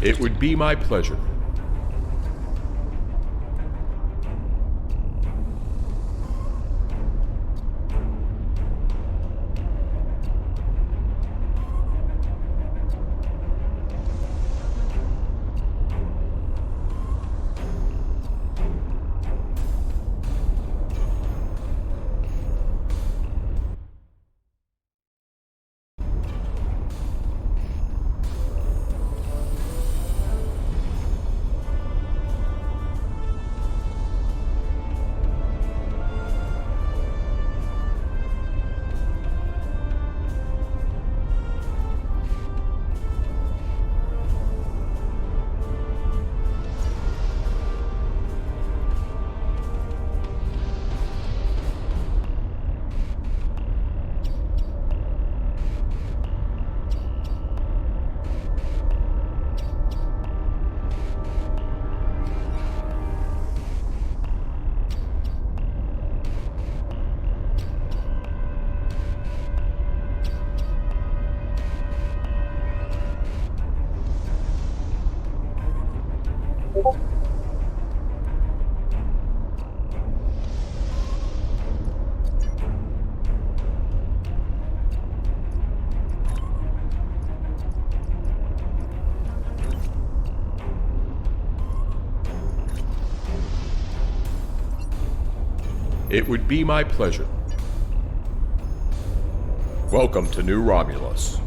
It would be my pleasure. It would be my pleasure. Welcome to New Romulus.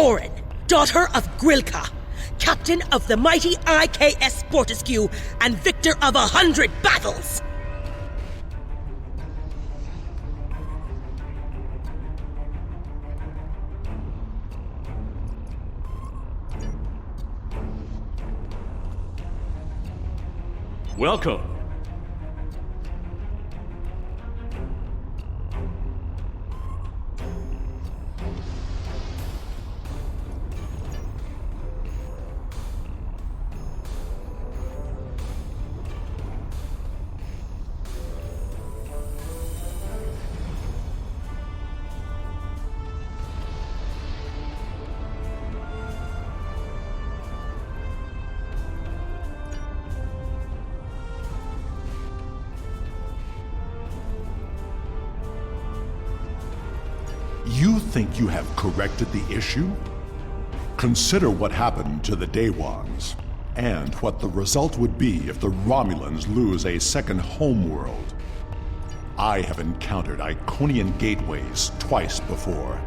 Corin, daughter of Grilka, captain of the mighty IKS Fortescue and victor of 100 battles! Welcome. You think you have corrected the issue? Consider what happened to the Day Ones, and what the result would be if the Romulans lose a second homeworld. I have encountered Iconian gateways twice before.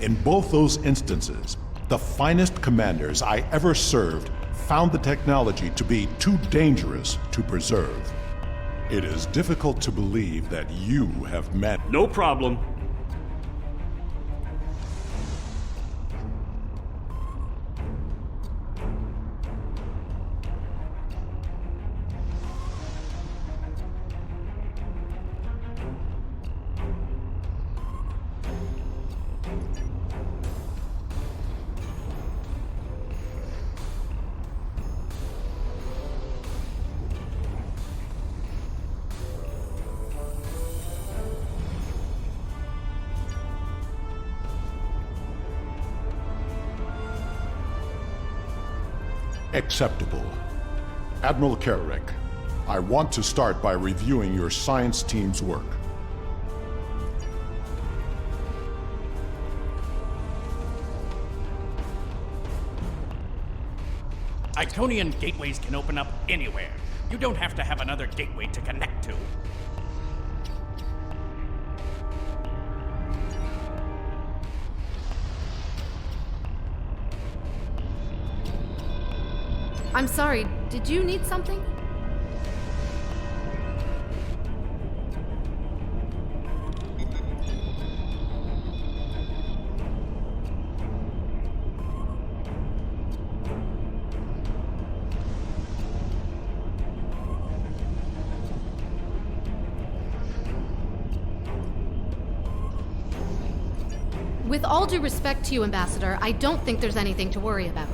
In both those instances, the finest commanders I ever served found the technology to be too dangerous to preserve. It is difficult to believe that you have met... No problem. Acceptable. Admiral Kararek, I want to start by reviewing your science team's work. Iconian gateways can open up anywhere. You don't have to have another gateway to connect to. I'm sorry, did you need something? With all due respect to you, Ambassador, I don't think there's anything to worry about.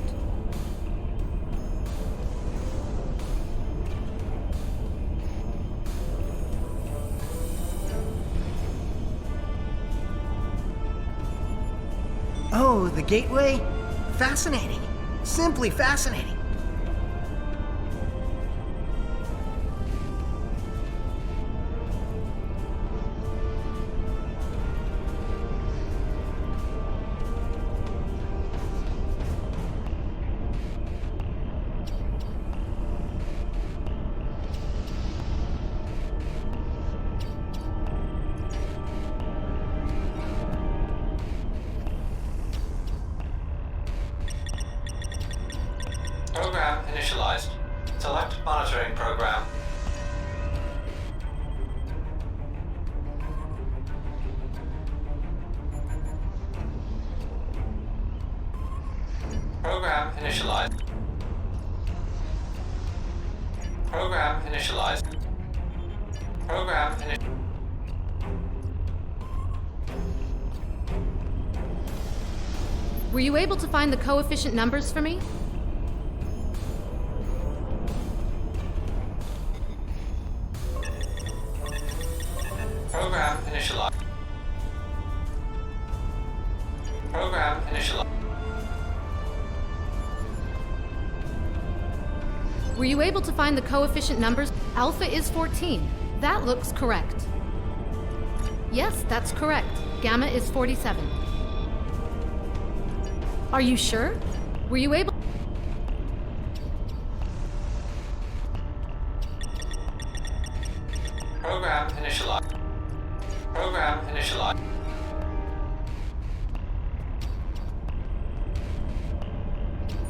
Oh, the gateway? Fascinating. Simply fascinating. Program initialized. Select monitoring program. Program initialized. Program initialized. Program initialized. Were you able to find the coefficient numbers for me? Program initialized. Program initialized. Were you able to find the coefficient numbers? Alpha is 14. That looks correct. Yes, that's correct. Gamma is 47. Are you sure? Were you able... Program initialized. Program initialized.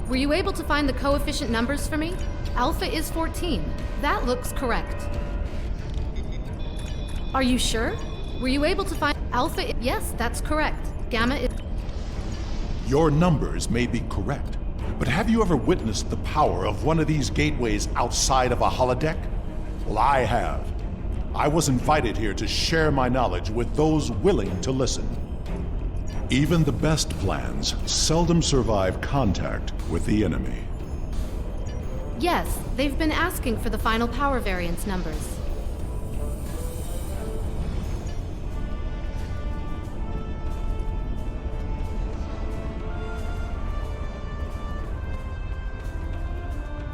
Were you able to find the coefficient numbers for me? Alpha is 14. That looks correct. Are you sure? Were you able to find Alpha? Yes, that's correct. Gamma is... Your numbers may be correct, but have you ever witnessed the power of one of these gateways outside of a holodeck? Well, I have. I was invited here to share my knowledge with those willing to listen. Even the best plans seldom survive contact with the enemy. Yes, they've been asking for the final power variance numbers.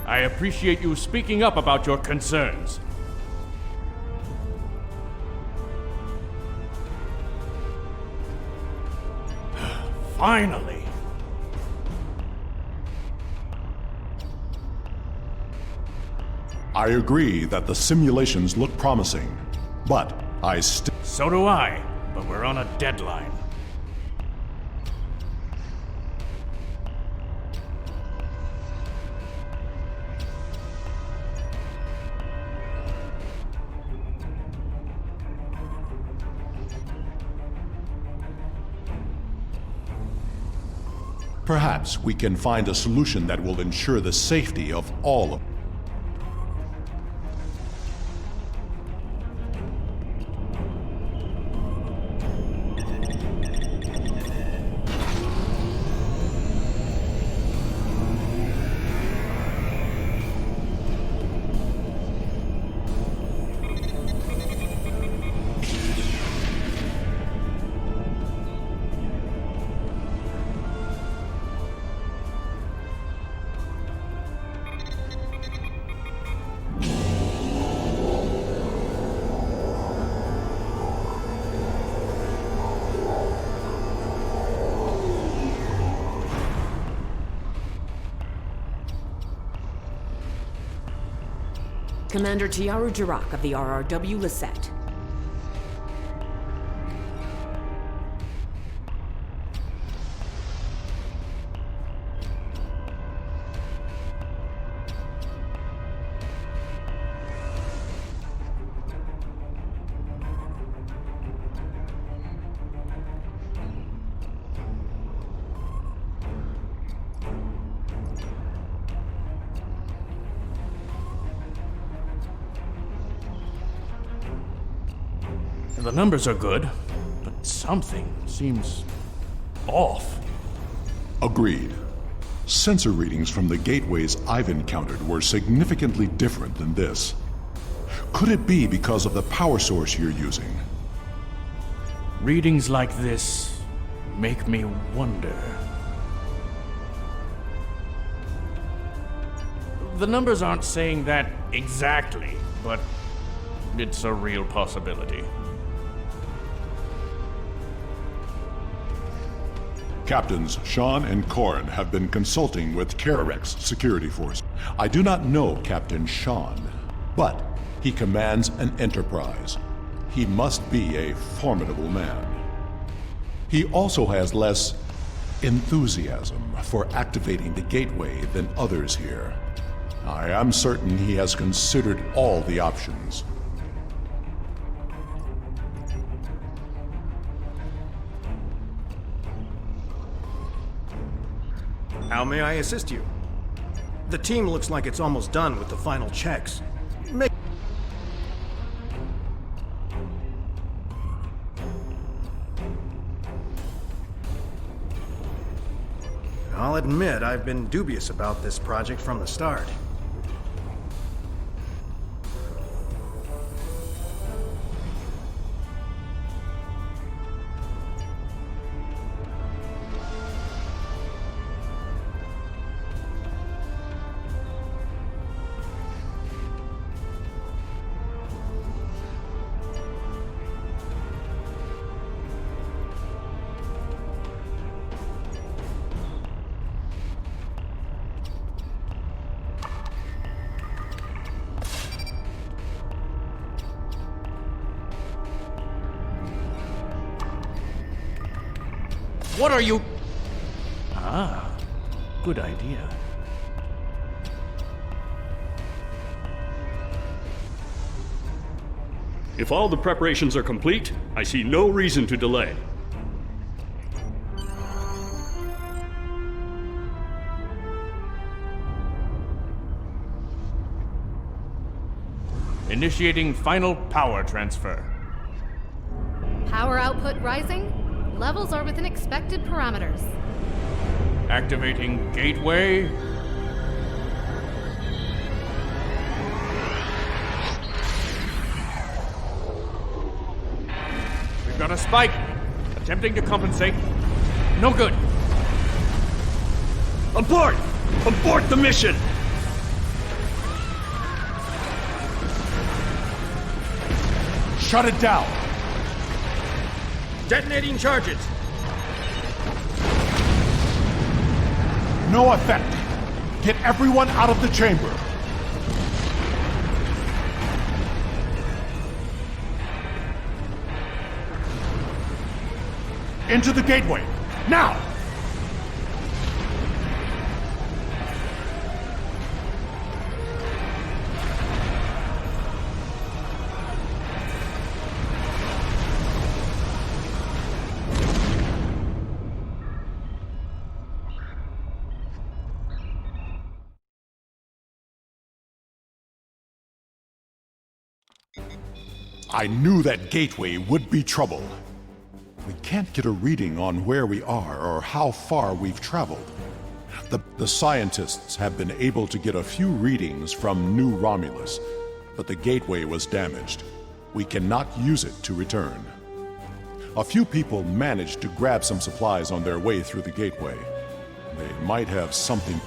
I appreciate you speaking up about your concerns. Finally! I agree that the simulations look promising, but I still... So do I, but we're on a deadline. Perhaps we can find a solution that will ensure the safety of all of... Commander Tiaru Jirak of the RRW Lisette. The numbers are good, but something seems off. Agreed. Sensor readings from the gateways I've encountered were significantly different than this. Could it be because of the power source you're using? Readings like this make me wonder. The numbers aren't saying that exactly, but it's a real possibility. Captains Sean and Corin have been consulting with Kararek's security force. I do not know Captain Sean, but he commands an enterprise. He must be a formidable man. He also has less enthusiasm for activating the gateway than others here. I am certain he has considered all the options. How may I assist you? The team looks like it's almost done with the final checks. I'll admit I've been dubious about this project from the start. What are you... Ah, good idea. If all the preparations are complete, I see no reason to delay. Initiating final power transfer. Power output rising. Levels are within expected parameters. Activating gateway. We've got a spike. Attempting to compensate. No good. Abort! Abort the mission! Shut it down! Detonating charges. No effect! Get everyone out of the chamber! Into the gateway! Now! I knew that gateway would be trouble. We can't get a reading on where we are or how far we've traveled. The scientists have been able to get a few readings from New Romulus, but the gateway was damaged. We cannot use it to return. A few people managed to grab some supplies on their way through the gateway. They might have something.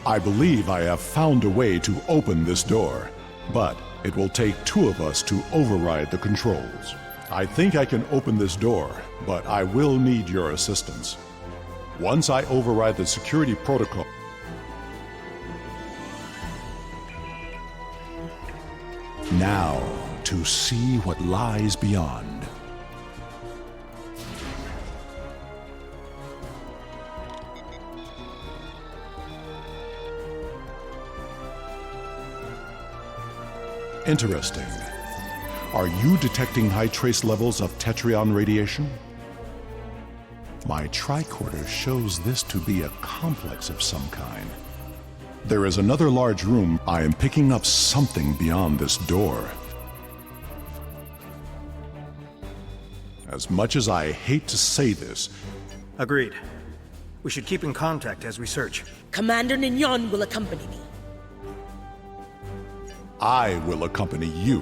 I believe I have found a way to open this door, but it will take two of us to override the controls. I think I can open this door, but I will need your assistance. Once I override the security protocol... Now, to see what lies beyond. Interesting. Are you detecting high trace levels of Tetrion radiation? My tricorder shows this to be a complex of some kind. There is another large room. I am picking up something beyond this door. As much as I hate to say this... Agreed. We should keep in contact as we search. Commander Nignon will accompany me. I will accompany you.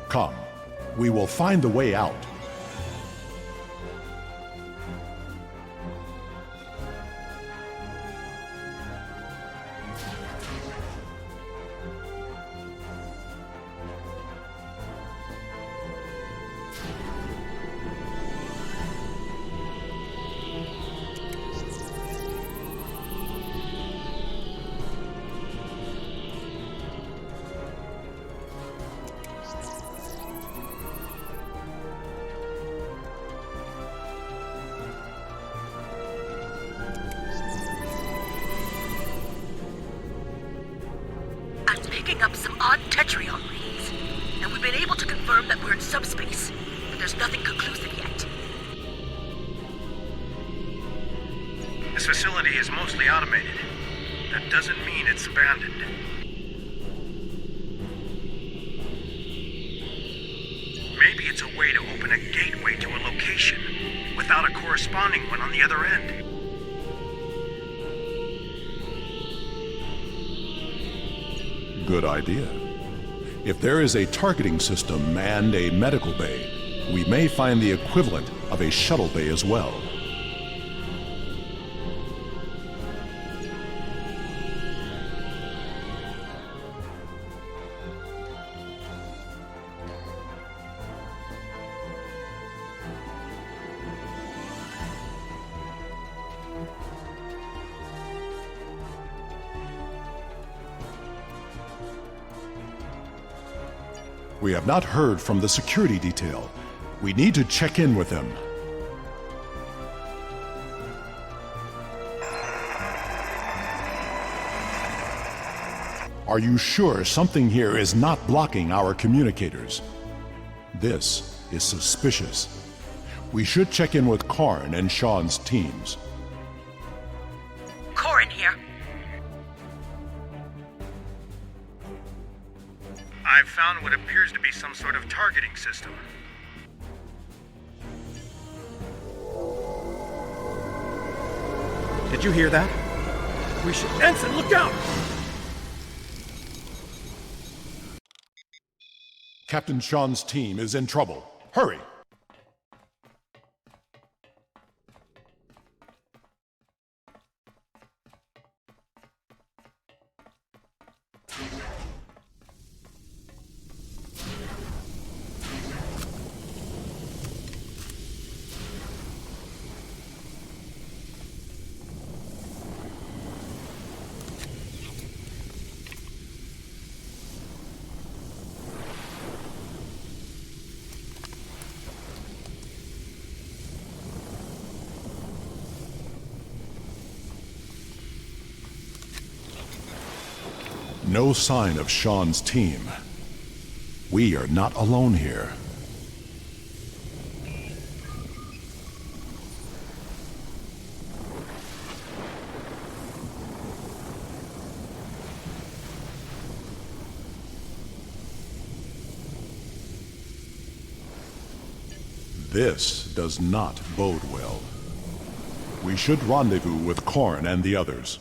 Come, we will find the way out. Picking up some odd Tetrion readings, and we've been able to confirm that we're in subspace, but there's nothing conclusive yet. This facility is mostly automated. That doesn't mean it's abandoned. Maybe it's a way to open a gateway to a location without a corresponding one on the other end. Good idea. If there is a targeting system and a medical bay, we may find the equivalent of a shuttle bay as well. We have not heard from the security detail. We need to check in with them. Are you sure something here is not blocking our communicators? This is suspicious. We should check in with Karn and Sean's teams. Corin here. I've found what appears to be some sort of targeting system. Did you hear that? We should... Ensign, look out! Captain Sean's team is in trouble. Hurry! No sign of Sean's team. We are not alone here. This does not bode well. We should rendezvous with Karn and the others.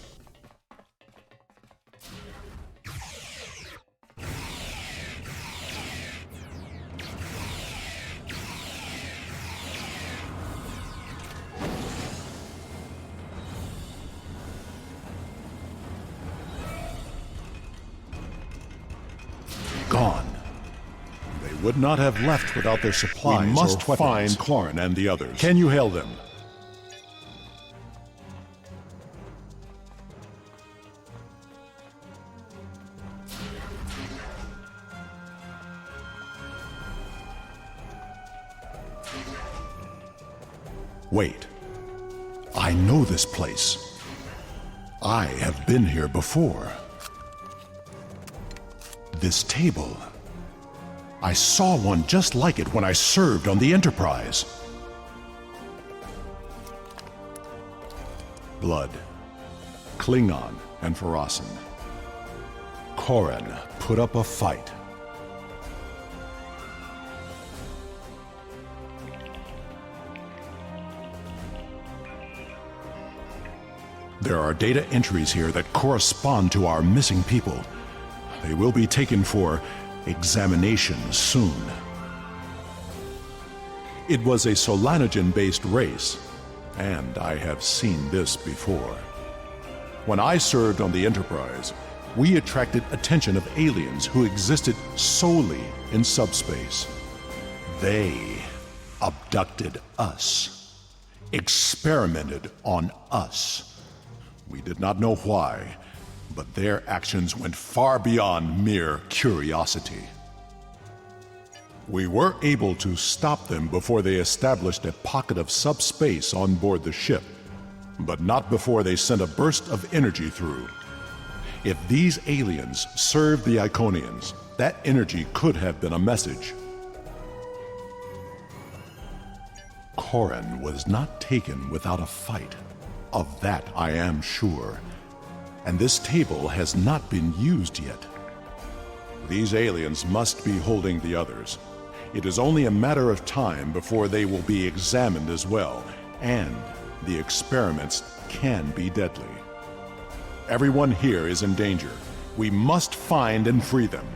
Gone. They would not have left without their supplies. We must find Karn and the others. Can you hail them? Wait. I know this place. I have been here before. This table. I saw one just like it when I served on the Enterprise. Blood. Klingon and Farasan. Koran put up a fight. There are data entries here that correspond to our missing people. They will be taken for examination soon. It was a Solanogen-based race, and I have seen this before. When I served on the Enterprise, we attracted attention of aliens who existed solely in subspace. They abducted us, experimented on us. We did not know why, but their actions went far beyond mere curiosity. We were able to stop them before they established a pocket of subspace on board the ship, but not before they sent a burst of energy through. If these aliens served the Iconians, that energy could have been a message. Koran was not taken without a fight. Of that I am sure. And this table has not been used yet. These aliens must be holding the others. It is only a matter of time before they will be examined as well, and the experiments can be deadly. Everyone here is in danger. We must find and free them.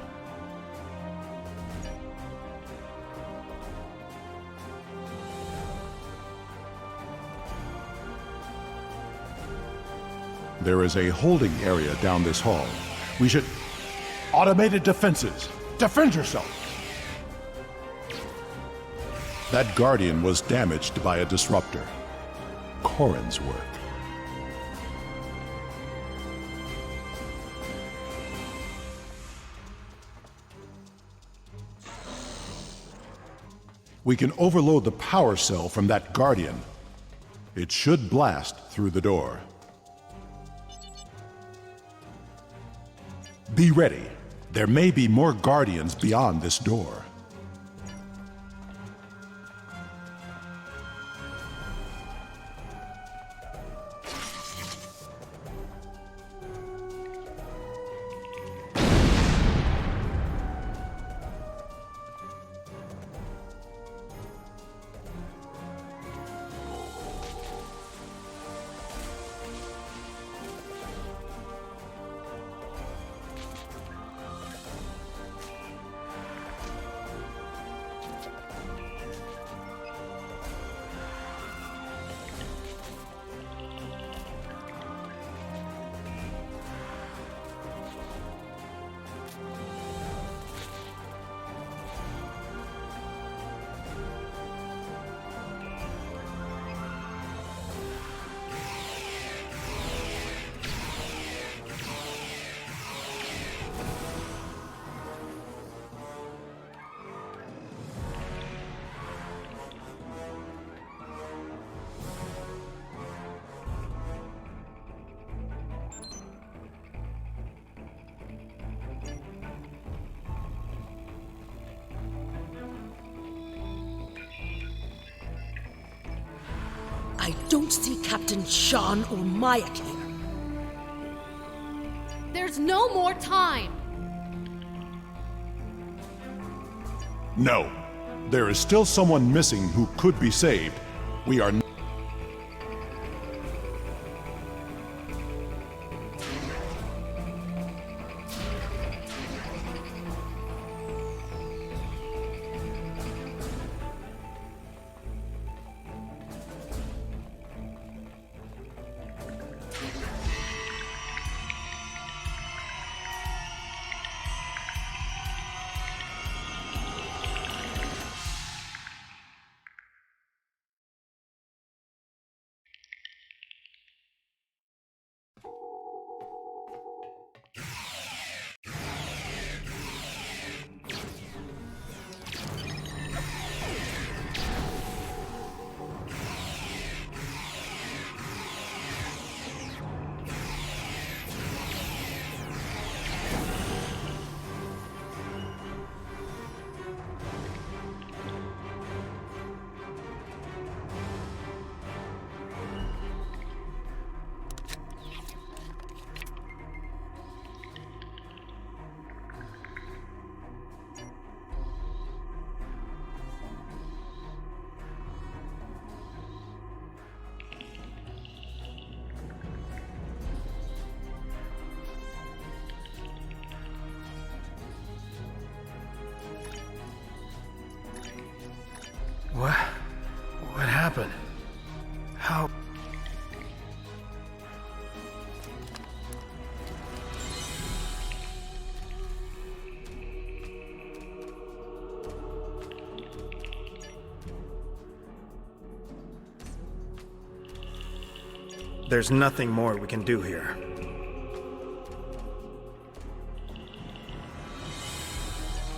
There is a holding area down this hall. We should... Automated defenses! Defend yourself! That Guardian was damaged by a disruptor. Corrin's work. We can overload the power cell from that Guardian. It should blast through the door. Be ready. There may be more Guardians beyond this door. I don't see Captain Sean or Mayak here. There's no more time! No. There is still someone missing who could be saved. We are... What happened? How... There's nothing more we can do here.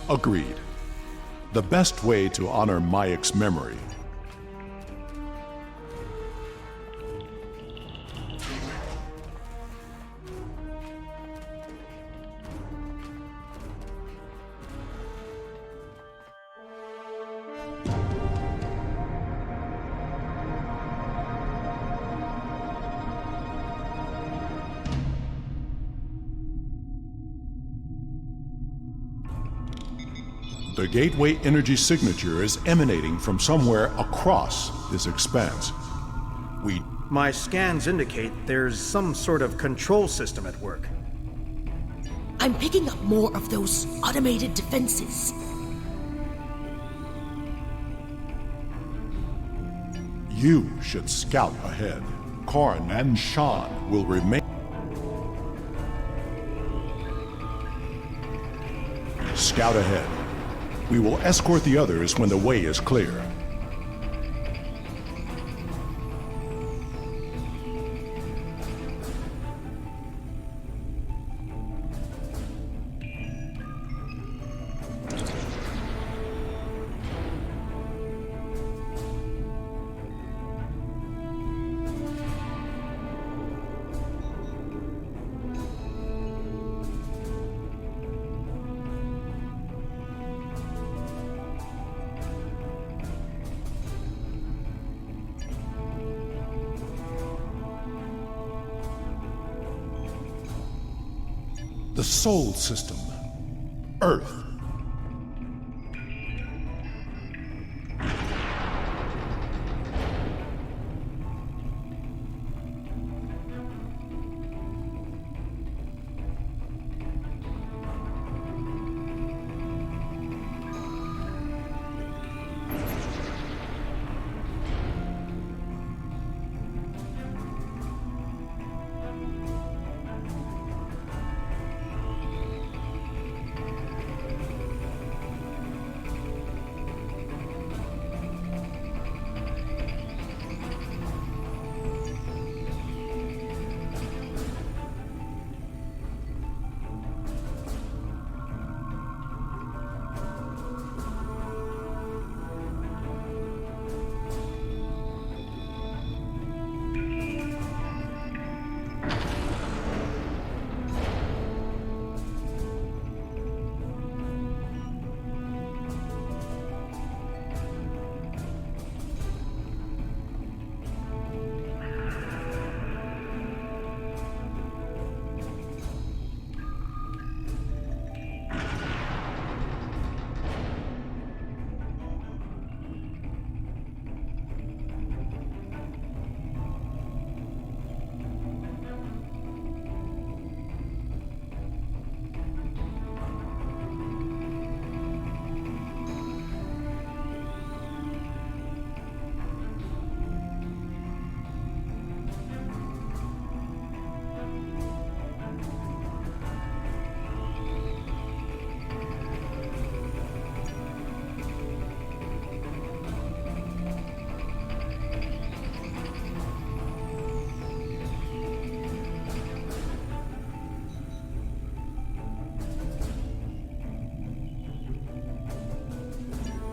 Agreed. The best way to honor Mayak's memory. The gateway energy signature is emanating from somewhere across this expanse. My scans indicate there's some sort of control system at work. I'm picking up more of those automated defenses. You should scout ahead. Korn and Shan will remain. Scout ahead. We will escort the others when the way is clear. The Sol System. Earth.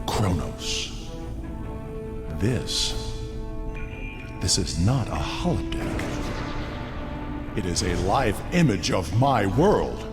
Kronos. This is not a holodeck. It is a live image of my world.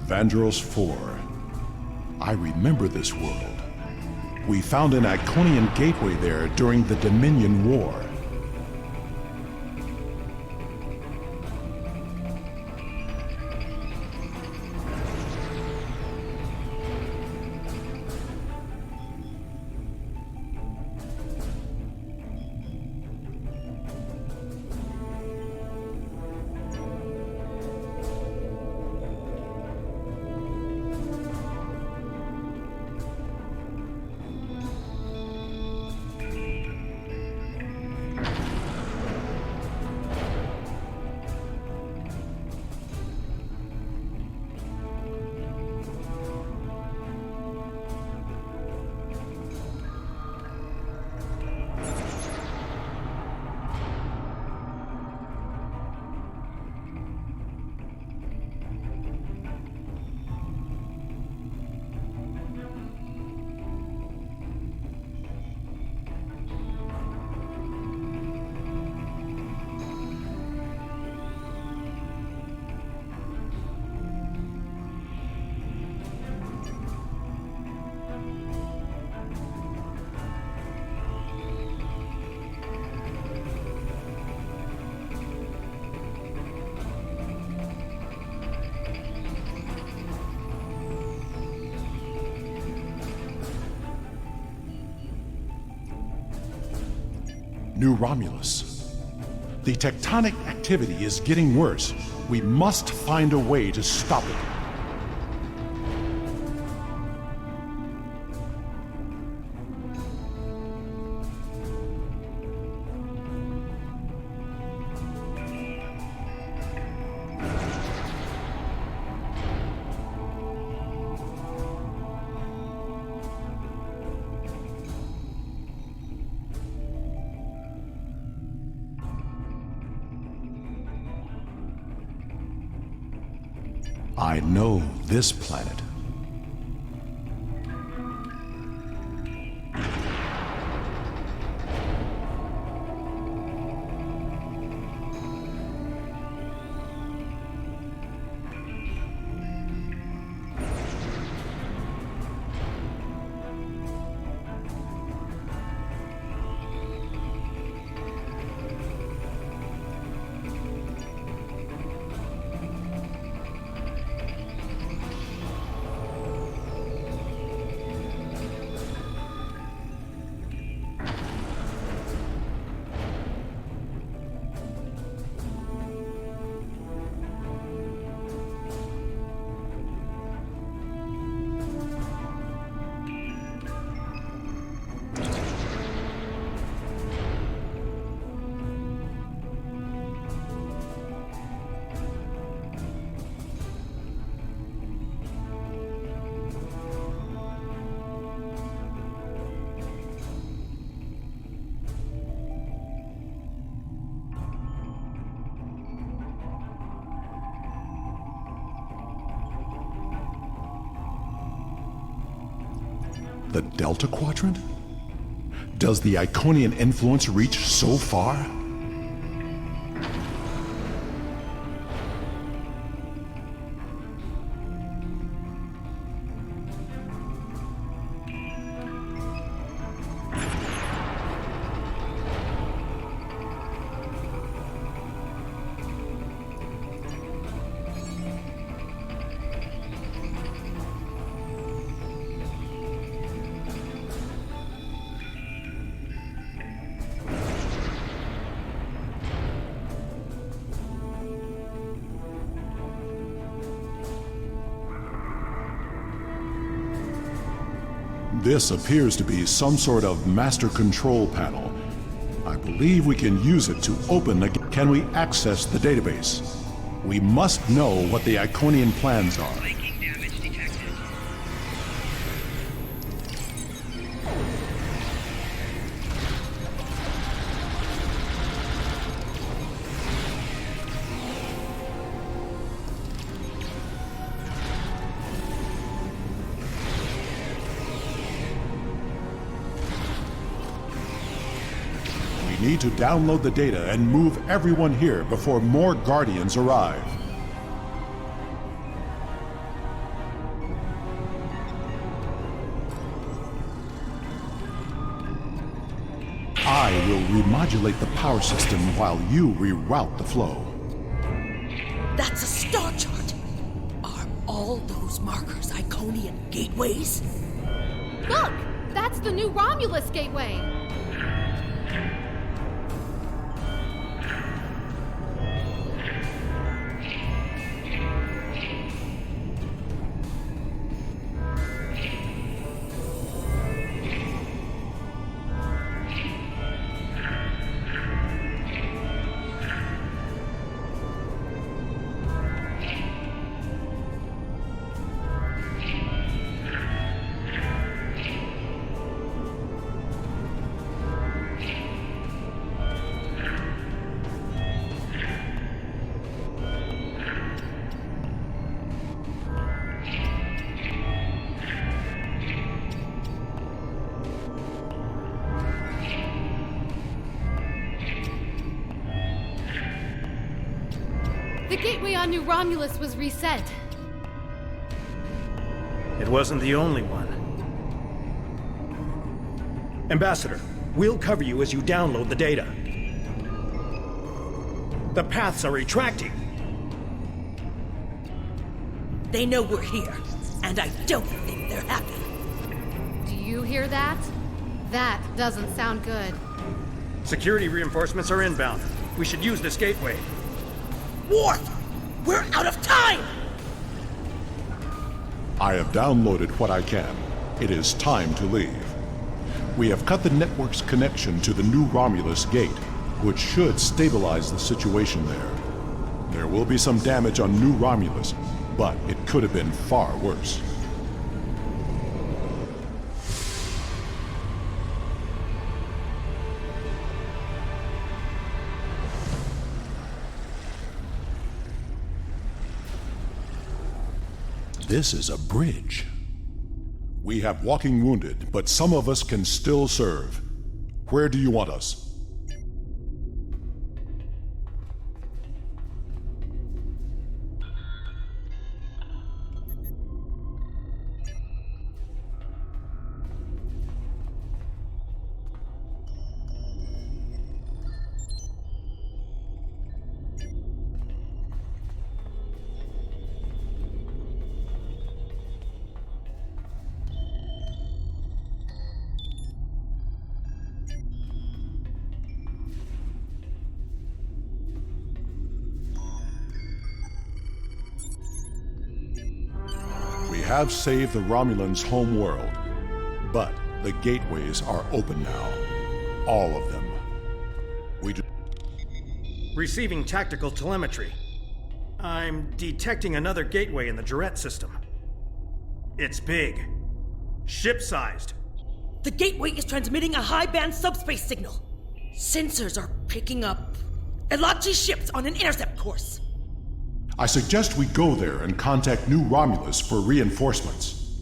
Vandros 4. I remember this world. We found an Iconian gateway there during the Dominion War. New Romulus. The tectonic activity is getting worse. We must find a way to stop it. I know this planet. The Delta Quadrant? Does the Iconian influence reach so far? This appears to be some sort of master control panel. I believe we can use it to open the... Can we access the database? We must know what the Iconian plans are. We need to download the data and move everyone here before more Guardians arrive. I will remodulate the power system while you reroute the flow. That's a star chart. Are all those markers Iconian gateways? Look! That's the new Romulus gateway! The gateway on New Romulus was reset. It wasn't the only one. Ambassador, we'll cover you as you download the data. The paths are retracting. They know we're here, and I don't think they're happy. Do you hear that? That doesn't sound good. Security reinforcements are inbound. We should use this gateway. Worf! We're out of time! I have downloaded what I can. It is time to leave. We have cut the network's connection to the new Romulus gate, which should stabilize the situation there. There will be some damage on New Romulus, but it could have been far worse. This is a bridge. We have walking wounded, but some of us can still serve. Where do you want us? We have saved the Romulans' home world, but the gateways are open now. All of them. We do. Receiving tactical telemetry. I'm detecting another gateway in the Jarrett system. It's big. Ship-sized. The gateway is transmitting a high-band subspace signal. Sensors are picking up Elachi ships on an intercept course. I suggest we go there and contact New Romulus for reinforcements.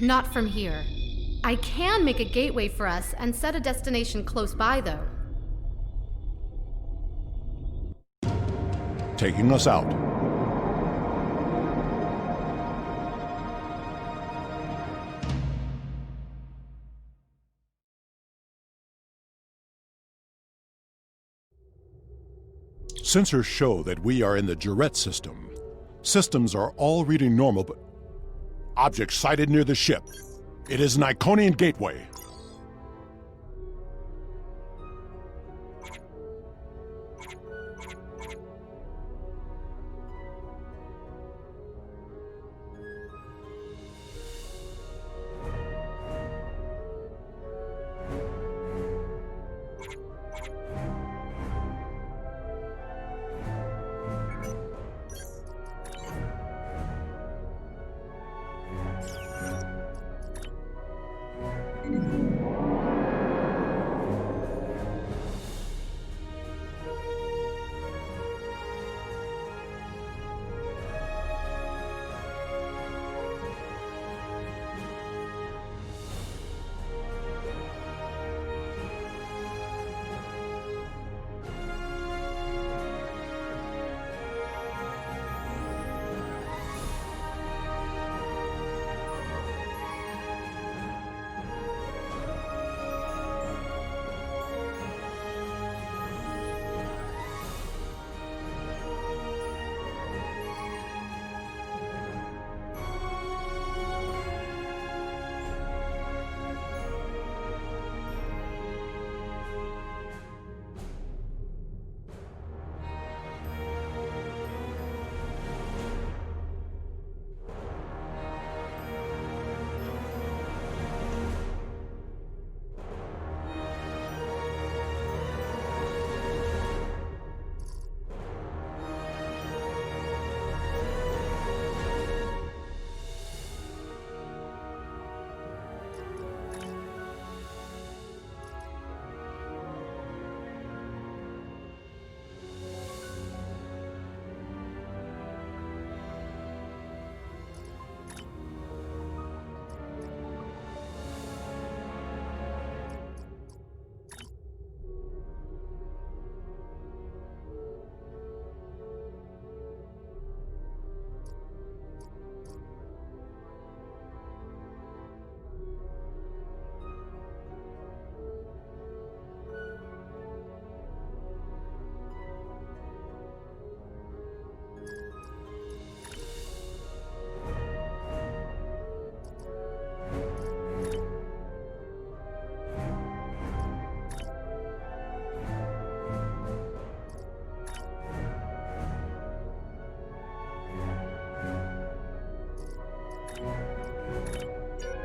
Not from here. I can make a gateway for us and set a destination close by, though. Taking us out. Sensors show that we are in the Jarrett system. Systems are all reading normal, but object sighted near the ship. It is an Iconian gateway.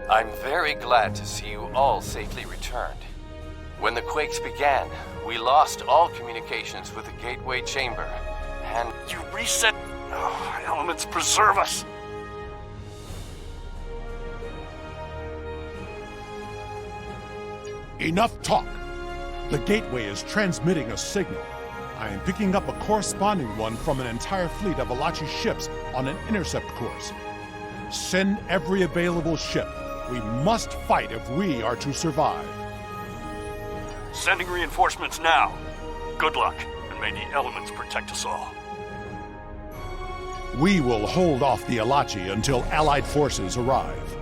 I'm very glad to see you all safely returned. When the quakes began, we lost all communications with the Gateway Chamber, and... You reset... Oh, elements preserve us. Enough talk! The Gateway is transmitting a signal. I am picking up a corresponding one from an entire fleet of Alachi ships on an intercept course. Send every available ship. We must fight if we are to survive. Sending reinforcements now. Good luck, and may the elements protect us all. We will hold off the Alachi until Allied forces arrive.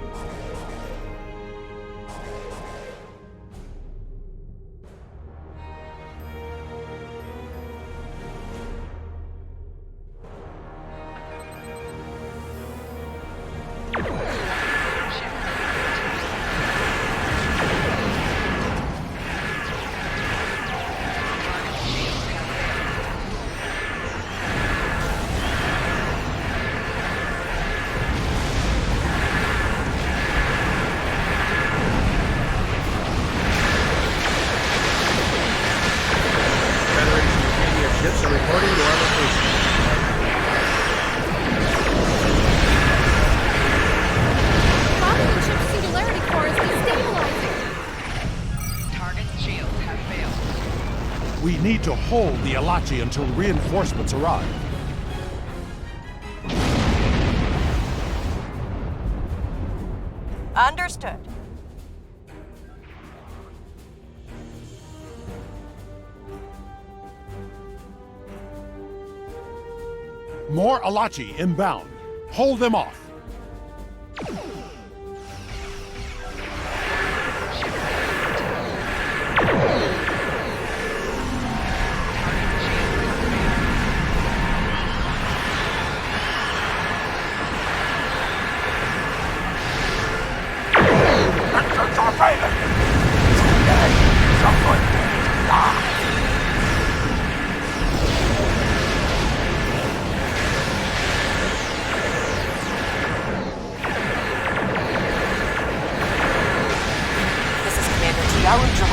We need to hold the Alachi until reinforcements arrive. Understood. More Alachi inbound. Hold them off.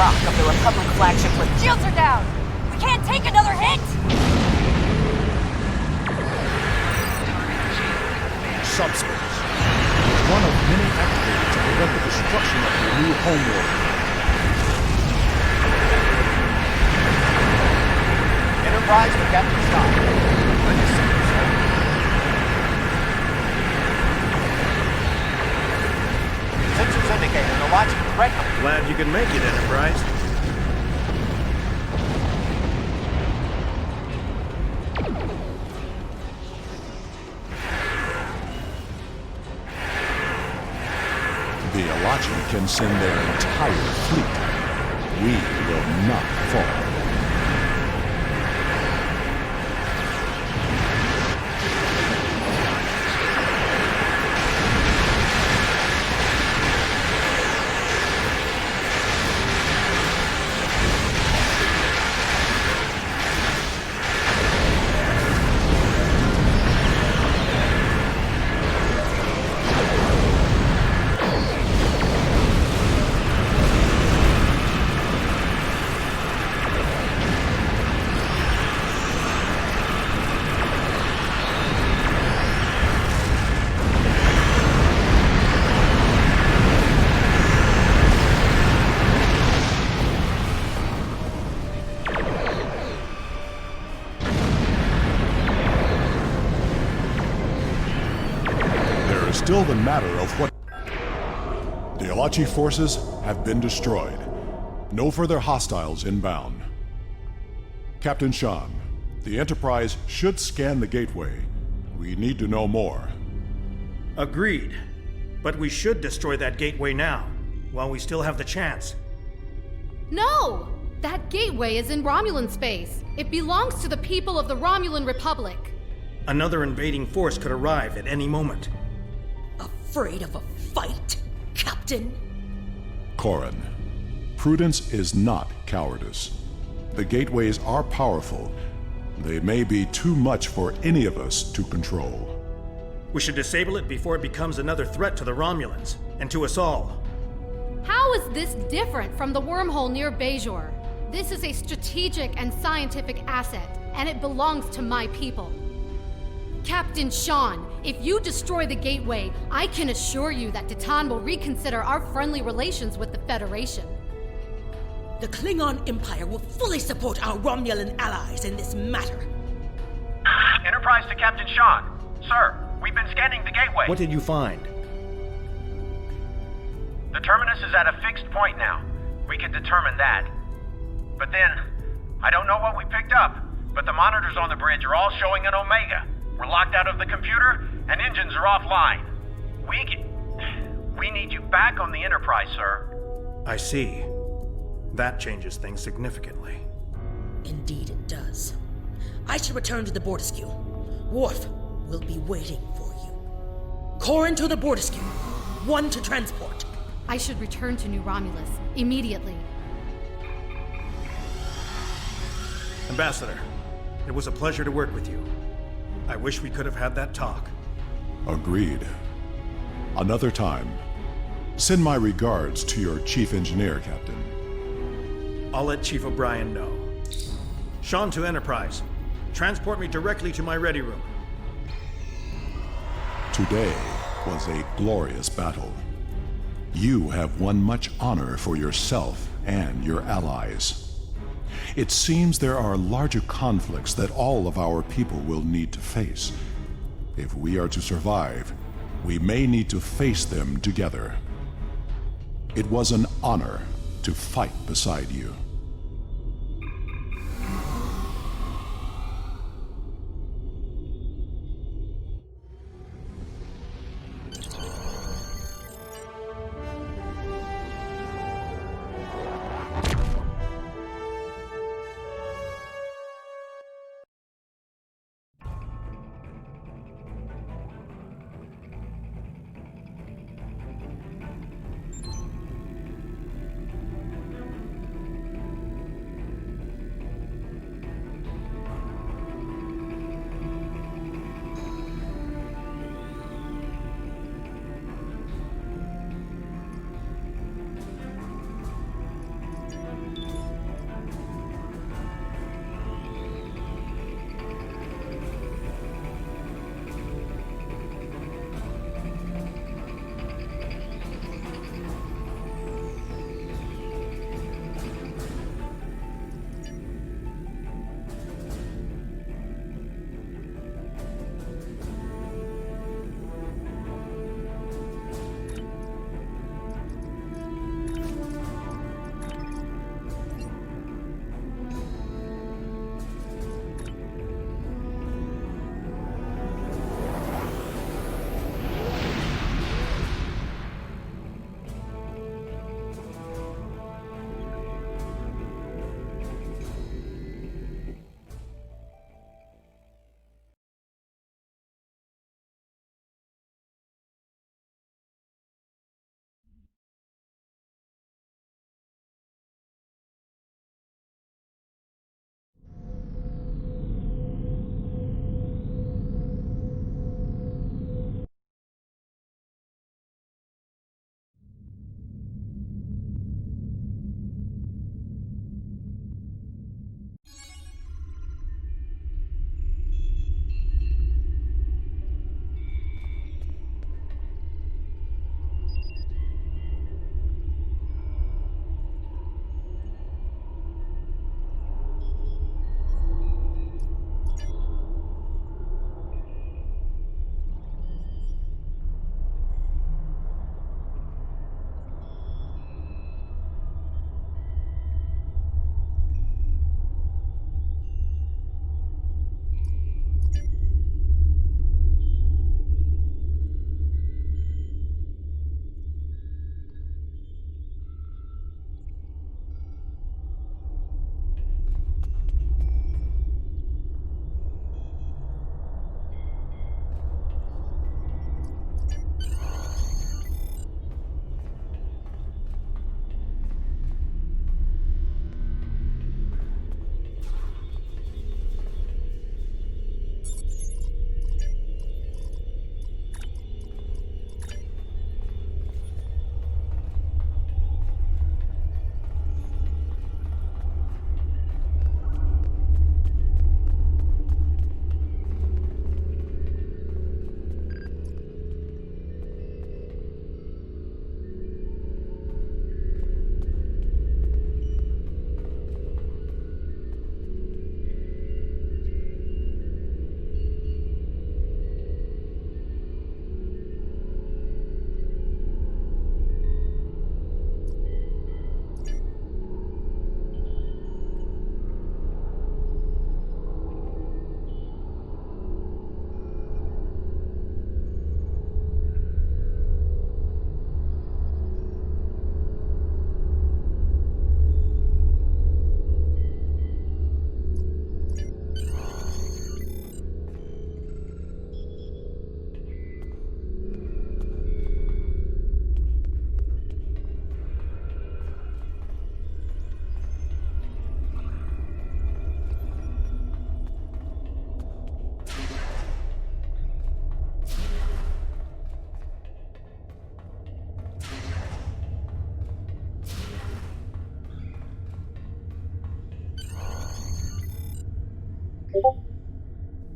Of the Republic flagship fleet. Shields are down! We can't take another hit! Subspace. One of many activated to prevent the destruction of the new homeworld. Enterprise to Captain Scott. Sensors indicate an Alachi threat. Glad you can make it, Enterprise. The Alachi can send their entire fleet. We will not fall. Still the matter of what... The Alachi forces have been destroyed. No further hostiles inbound. Captain Shan, the Enterprise should scan the gateway. We need to know more. Agreed. But we should destroy that gateway now, while we still have the chance. No! That gateway is in Romulan space. It belongs to the people of the Romulan Republic. Another invading force could arrive at any moment. Afraid of a fight, Captain? Corrin, prudence is not cowardice. The gateways are powerful. They may be too much for any of us to control. We should disable it before it becomes another threat to the Romulans, and to us all. How is this different from the wormhole near Bajor? This is a strategic and scientific asset, and it belongs to my people. Captain Sean, if you destroy the gateway, I can assure you that Titan will reconsider our friendly relations with the Federation. The Klingon Empire will fully support our Romulan allies in this matter. Enterprise to Captain Sean. Sir, we've been scanning the gateway. What did you find? The terminus is at a fixed point now. We can determine that. But then, I don't know what we picked up, but the monitors on the bridge are all showing an Omega. We're locked out of the computer, and engines are offline. We need you back on the Enterprise, sir. I see. That changes things significantly. Indeed it does. I should return to the Bortisque. Worf will be waiting for you. Corin to the Bortisque. 1 to transport. I should return to New Romulus immediately. Ambassador, it was a pleasure to work with you. I wish we could have had that talk. Agreed. Another time. Send my regards to your chief engineer, Captain. I'll let Chief O'Brien know. Sean to Enterprise. Transport me directly to my ready room. Today was a glorious battle. You have won much honor for yourself and your allies. It seems there are larger conflicts that all of our people will need to face. If we are to survive, we may need to face them together. It was an honor to fight beside you.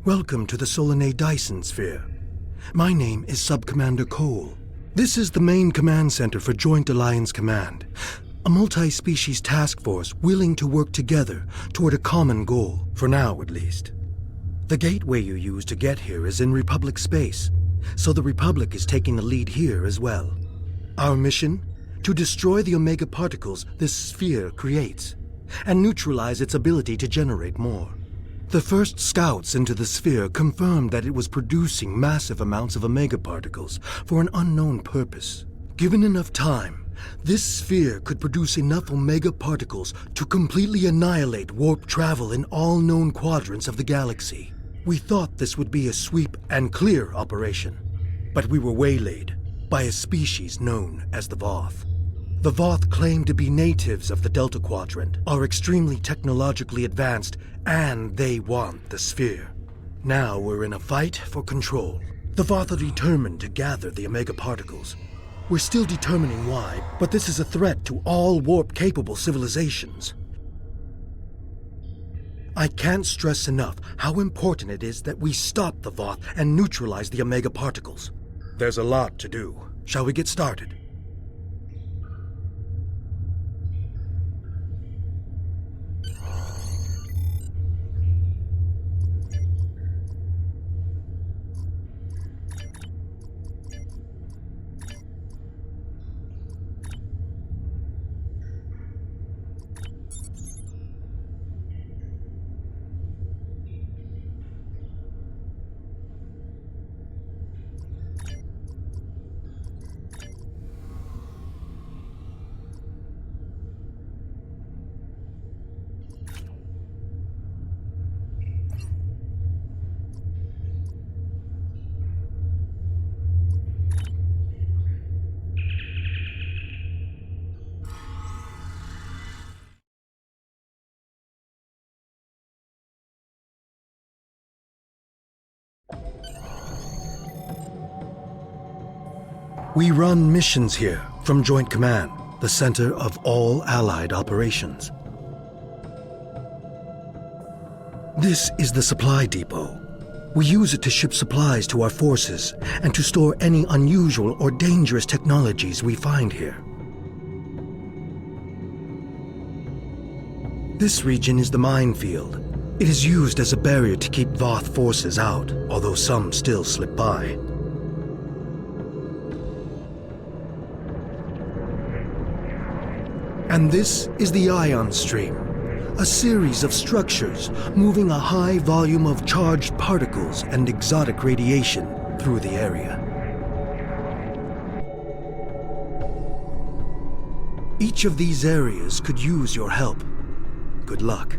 Welcome to the Solanae Dyson Sphere. My name is Sub-Commander Cole. This is the main command center for Joint Alliance Command, a multi-species task force willing to work together toward a common goal, for now at least. The gateway you use to get here is in Republic space, so the Republic is taking the lead here as well. Our mission? To destroy the Omega particles this sphere creates, and neutralize its ability to generate more. The first scouts into the sphere confirmed that it was producing massive amounts of Omega particles for an unknown purpose. Given enough time, this sphere could produce enough Omega particles to completely annihilate warp travel in all known quadrants of the galaxy. We thought this would be a sweep and clear operation, but we were waylaid by a species known as the Voth. The Voth claim to be natives of the Delta Quadrant, are extremely technologically advanced, and they want the sphere. Now we're in a fight for control. The Voth are determined to gather the Omega particles. We're still determining why, but this is a threat to all warp-capable civilizations. I can't stress enough how important it is that we stop the Voth and neutralize the Omega particles. There's a lot to do. Shall we get started? We run missions here from Joint Command, the center of all Allied operations. This is the supply depot. We use it to ship supplies to our forces and to store any unusual or dangerous technologies we find here. This region is the minefield. It is used as a barrier to keep Voth forces out, although some still slip by. And this is the ion stream, a series of structures moving a high volume of charged particles and exotic radiation through the area. Each of these areas could use your help. Good luck.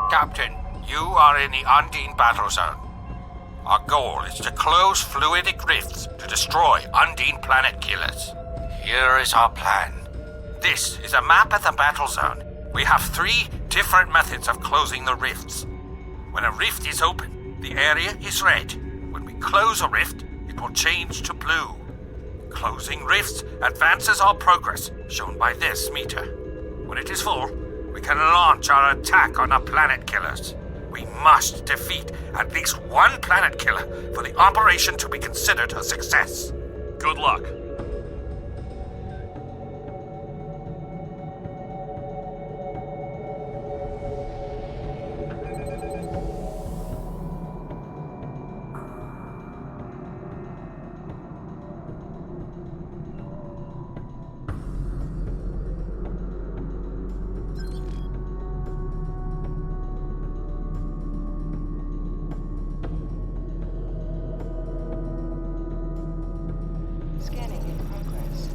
Captain, you are in the Undine battle zone. Our goal is to close fluidic rifts to destroy Undine planet killers. Here is our plan. This is a map of the battle zone. We have 3 different methods of closing the rifts. When a rift is open, the area is red. When we close a rift, it will change to blue. Closing rifts advances our progress, shown by this meter. When it is full, we can launch our attack on the planet killers. We must defeat at least 1 planet killer for the operation to be considered a success. Good luck. Scanning in progress.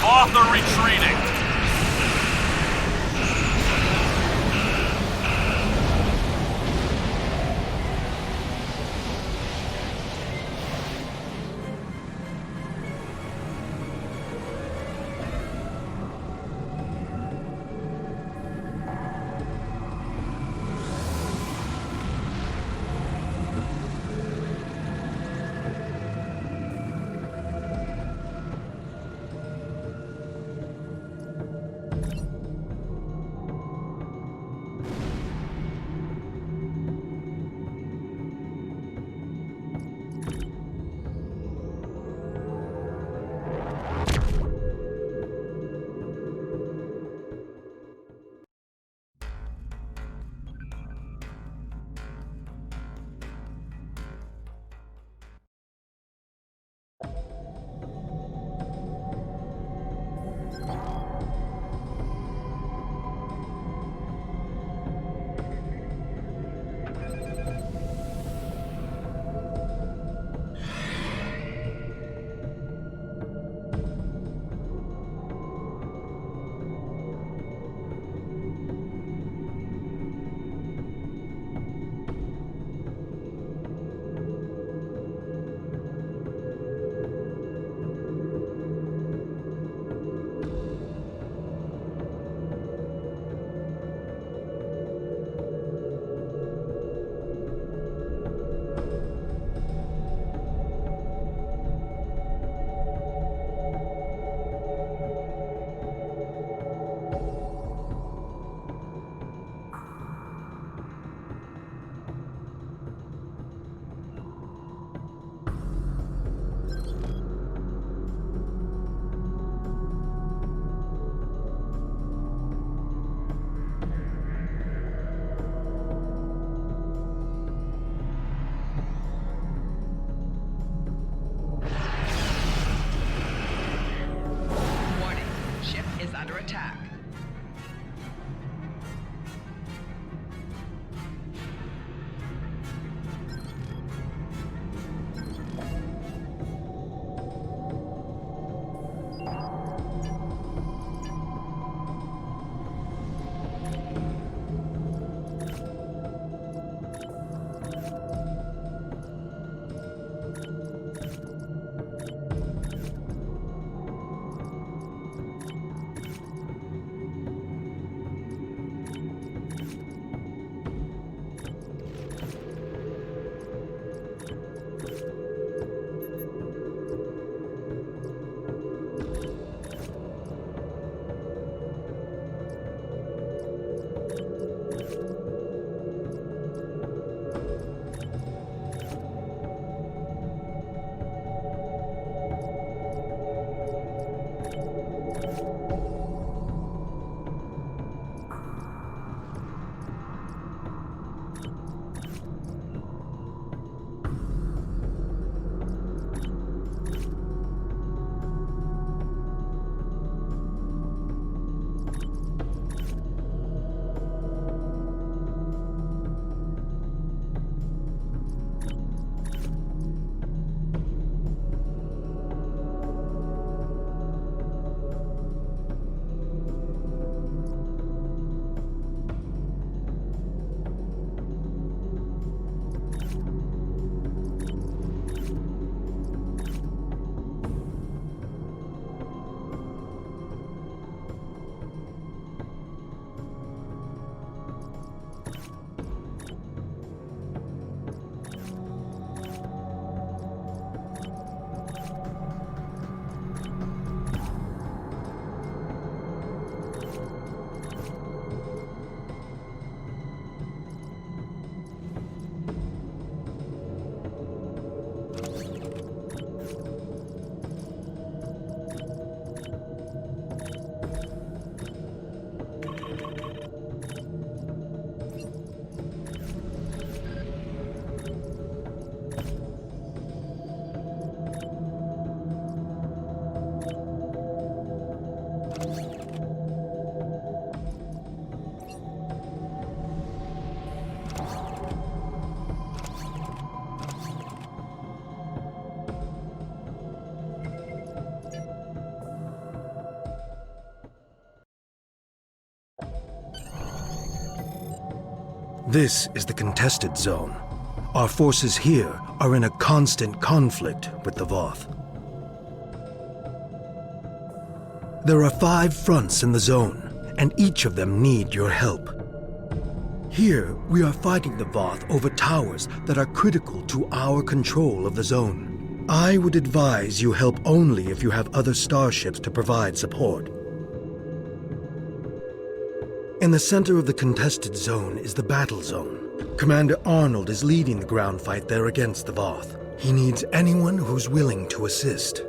Author retreating. This is the contested zone. Our forces here are in a constant conflict with the Voth. There are 5 fronts in the zone, and each of them need your help. Here, we are fighting the Voth over towers that are critical to our control of the zone. I would advise you help only if you have other starships to provide support. In the center of the contested zone is the battle zone. Commander Arnold is leading the ground fight there against the Voth. He needs anyone who's willing to assist.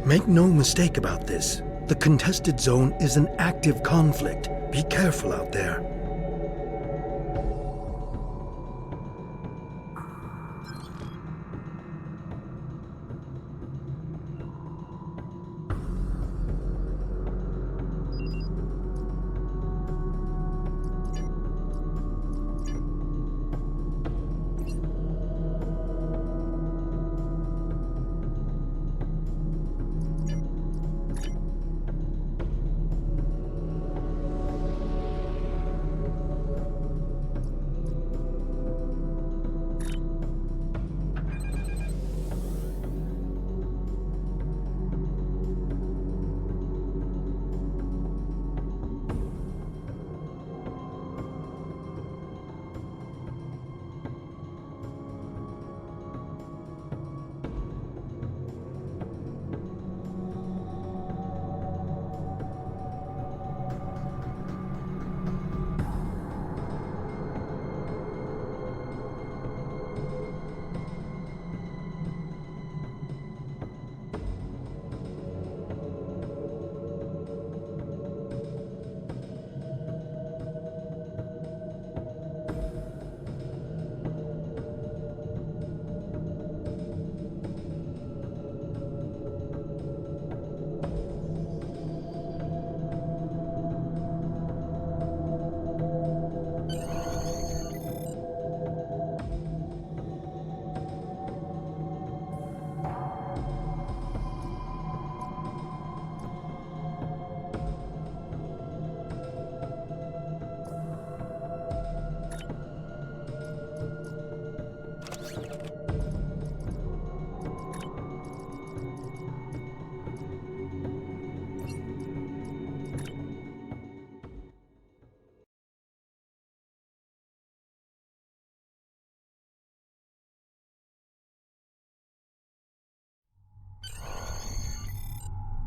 Make no mistake about this. The contested zone is an active conflict. Be careful out there.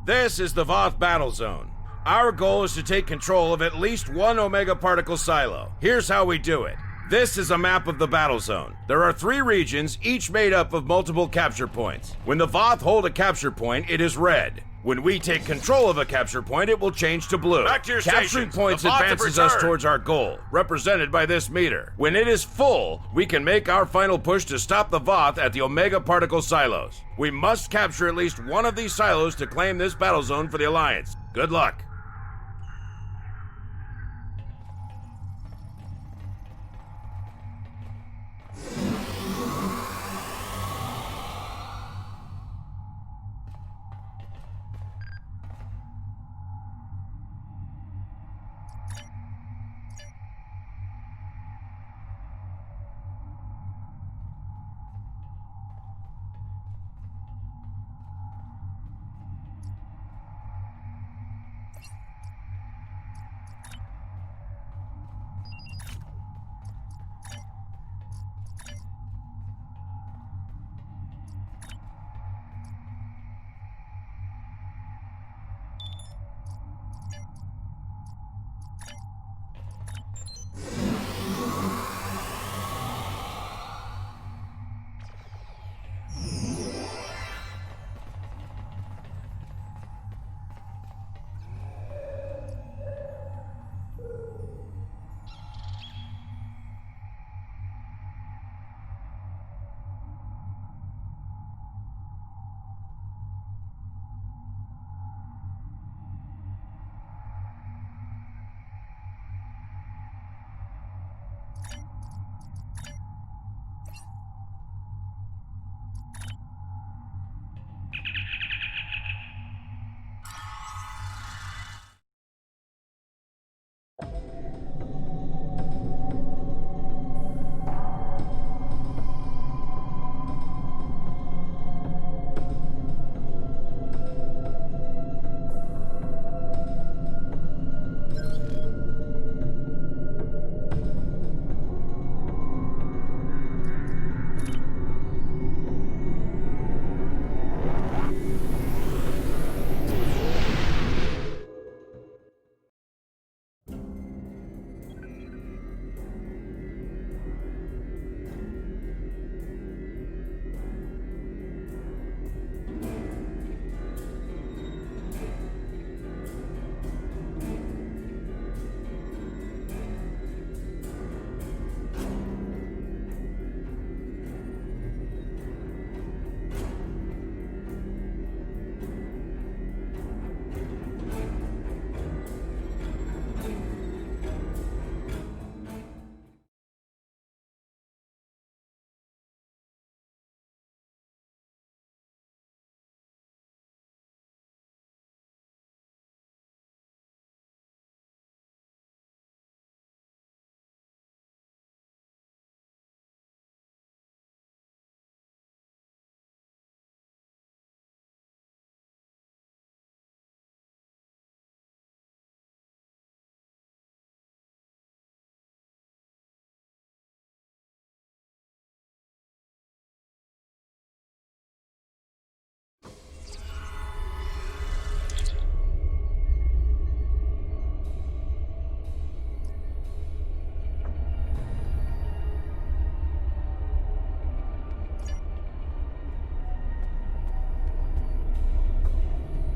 This is the Voth battle zone. Our goal is to take control of at least one Omega particle silo. Here's how we do it. This is a map of the battle zone. There are 3 regions, each made up of multiple capture points. When the Voth hold a capture point, it is red. When we take control of a capture point, it will change to blue. Back to your Capturing stations. points The Voth have advances us returned. towards our goal, represented by this meter. When it is full, we can make our final push to stop the Voth at the Omega particle silos. We must capture at least one of these silos to claim this battle zone for the Alliance. Good luck.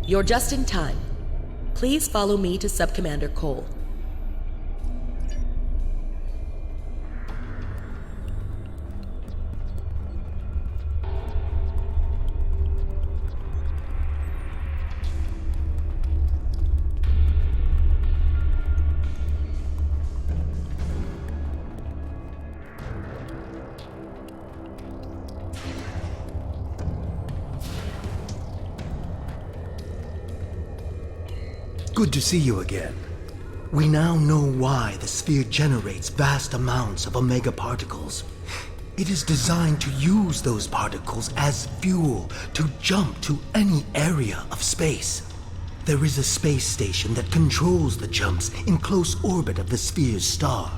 You're just in time. Please follow me to Subcommander Cole. Good to see you again. We now know why the sphere generates vast amounts of omega particles. It is designed to use those particles as fuel to jump to any area of space. There is a space station that controls the jumps in close orbit of the sphere's star.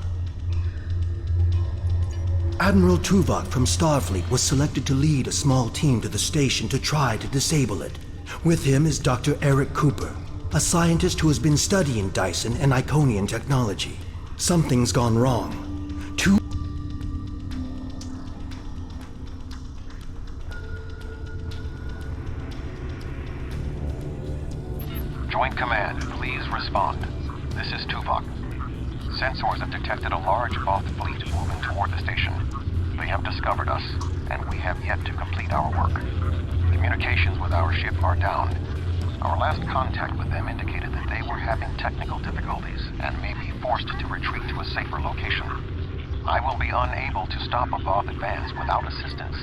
Admiral Tuvok from Starfleet was selected to lead a small team to the station to try to disable it. With him is Dr. Eric Cooper, a scientist who has been studying Dyson and Iconian technology. Something's gone wrong. Joint Command, please respond. This is Tuvok. Sensors have detected a large Voth fleet moving toward the station. They have discovered us, and we have yet to complete our work. Communications with our ship are down. Our last contact with them indicated that they were having technical difficulties and may be forced to retreat to a safer location. I will be unable to stop a Voth advance without assistance.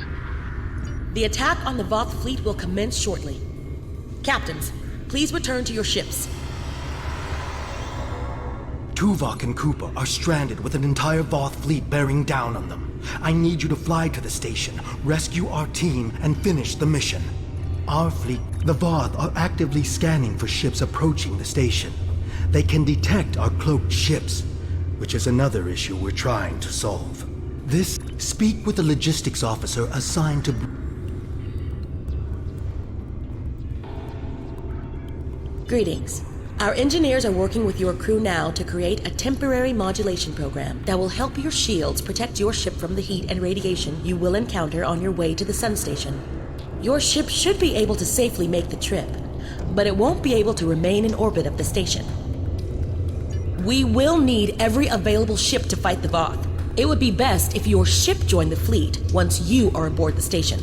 The attack on the Voth fleet will commence shortly. Captains, please return to your ships. Tuvok and Cooper are stranded with an entire Voth fleet bearing down on them. I need you to fly to the station, rescue our team, and finish the mission. Our fleet, the Voth, are actively scanning for ships approaching the station. They can detect our cloaked ships, which is another issue we're trying to solve. Speak with the logistics officer assigned to... Greetings. Our engineers are working with your crew now to create a temporary modulation program that will help your shields protect your ship from the heat and radiation you will encounter on your way to the sun station. Your ship should be able to safely make the trip, but it won't be able to remain in orbit of the station. We will need every available ship to fight the Voth. It would be best if your ship joined the fleet once you are aboard the station.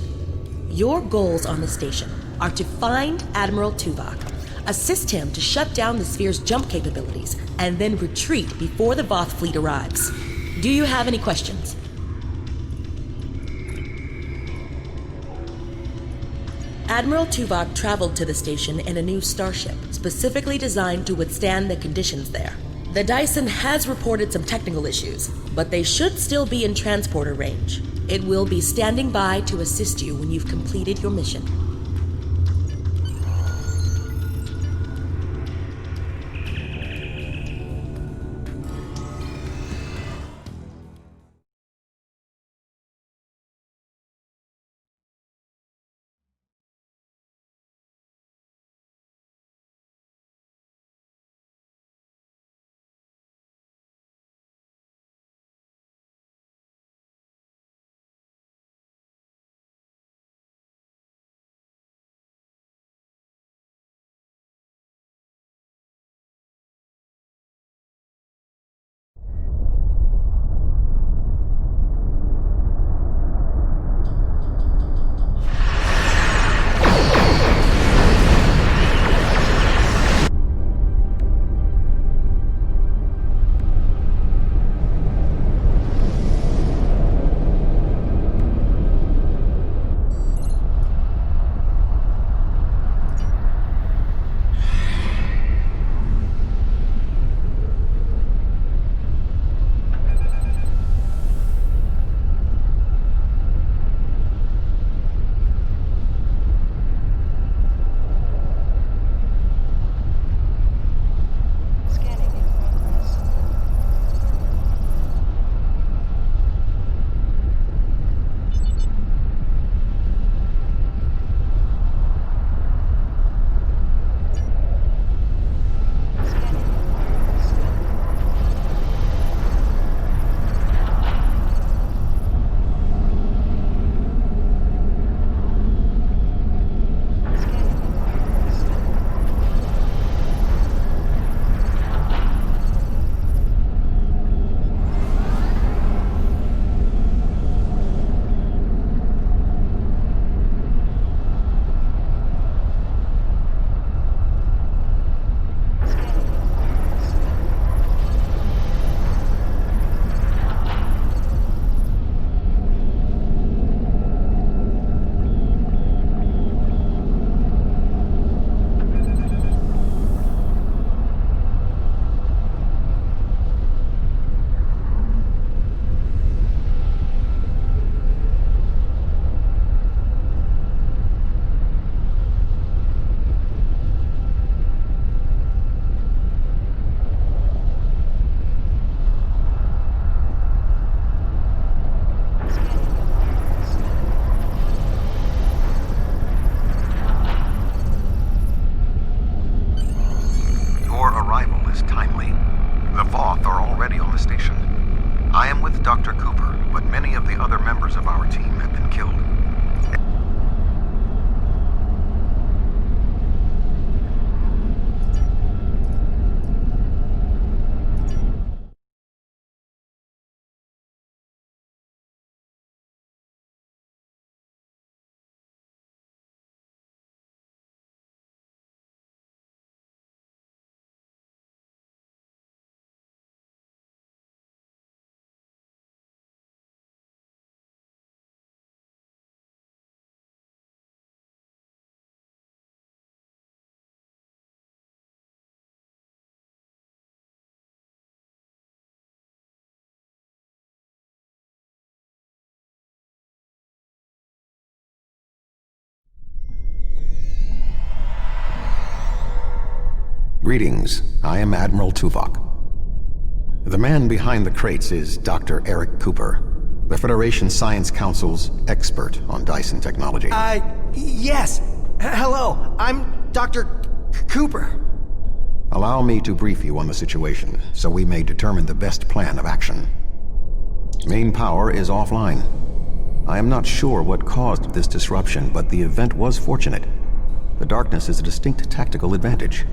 Your goals on the station are to find Admiral Tuvok, assist him to shut down the sphere's jump capabilities, and then retreat before the Voth fleet arrives. Do you have any questions? Admiral Tuvok traveled to the station in a new starship, specifically designed to withstand the conditions there. The Dyson has reported some technical issues, but they should still be in transporter range. It will be standing by to assist you when you've completed your mission. the station. I am with Dr. Cooper, but many of the other members of our team have been killed. Greetings, I am Admiral Tuvok. The man behind the crates is Dr. Eric Cooper, the Federation Science Council's expert on Dyson technology. Yes. Hello, I'm Dr. Cooper. Allow me to brief you on the situation, so we may determine the best plan of action. Main power is offline. I am not sure what caused this disruption, but the event was fortunate. The darkness is a distinct tactical advantage.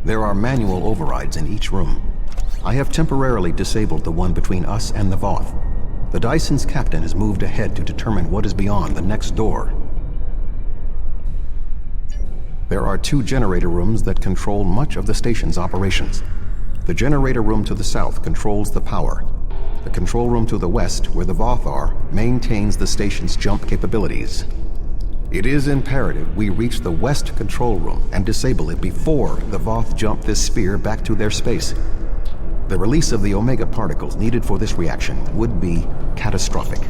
There are manual overrides in each room. I have temporarily disabled the one between us and the Voth. The Dyson's captain has moved ahead to determine what is beyond the next door. There are 2 generator rooms that control much of the station's operations. The generator room to the south controls the power. The control room to the west, where the Voth are, maintains the station's jump capabilities. It is imperative we reach the west control room and disable it before the Voth jump this sphere back to their space. The release of the Omega particles needed for this reaction would be catastrophic.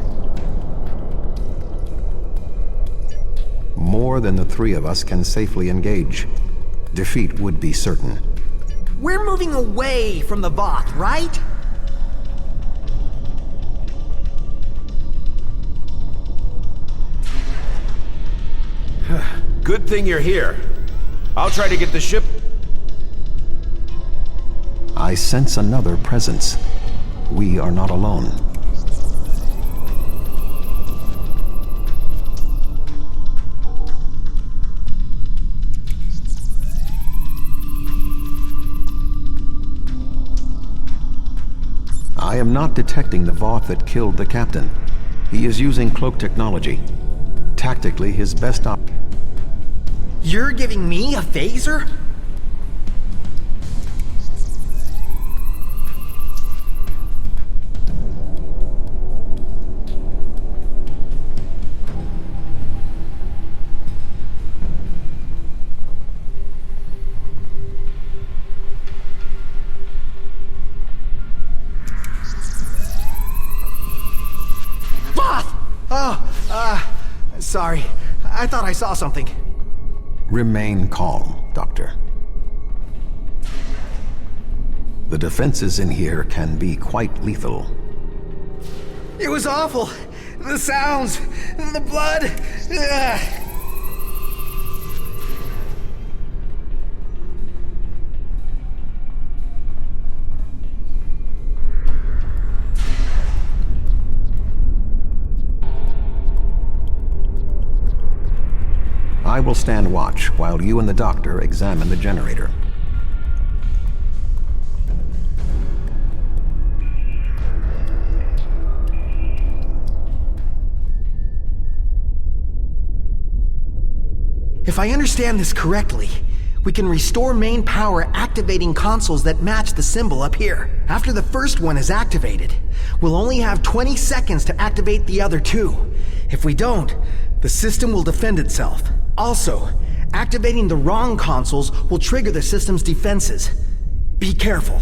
More than the 3 of us can safely engage. Defeat would be certain. We're moving away from the Voth, right? Good thing you're here. I'll try to get the ship... I sense another presence. We are not alone. I am not detecting the Voth that killed the captain. He is using cloak technology. Tactically, his best You're giving me a phaser? Sorry. I thought I saw something. Remain calm, Doctor. The defenses in here can be quite lethal. It was awful. The sounds, the blood. I will stand watch while you and the doctor examine the generator. If I understand this correctly, we can restore main power activating consoles that match the symbol up here. After the first one is activated, we'll only have 20 seconds to activate the other 2. If we don't, the system will defend itself. Also, activating the wrong consoles will trigger the system's defenses. Be careful.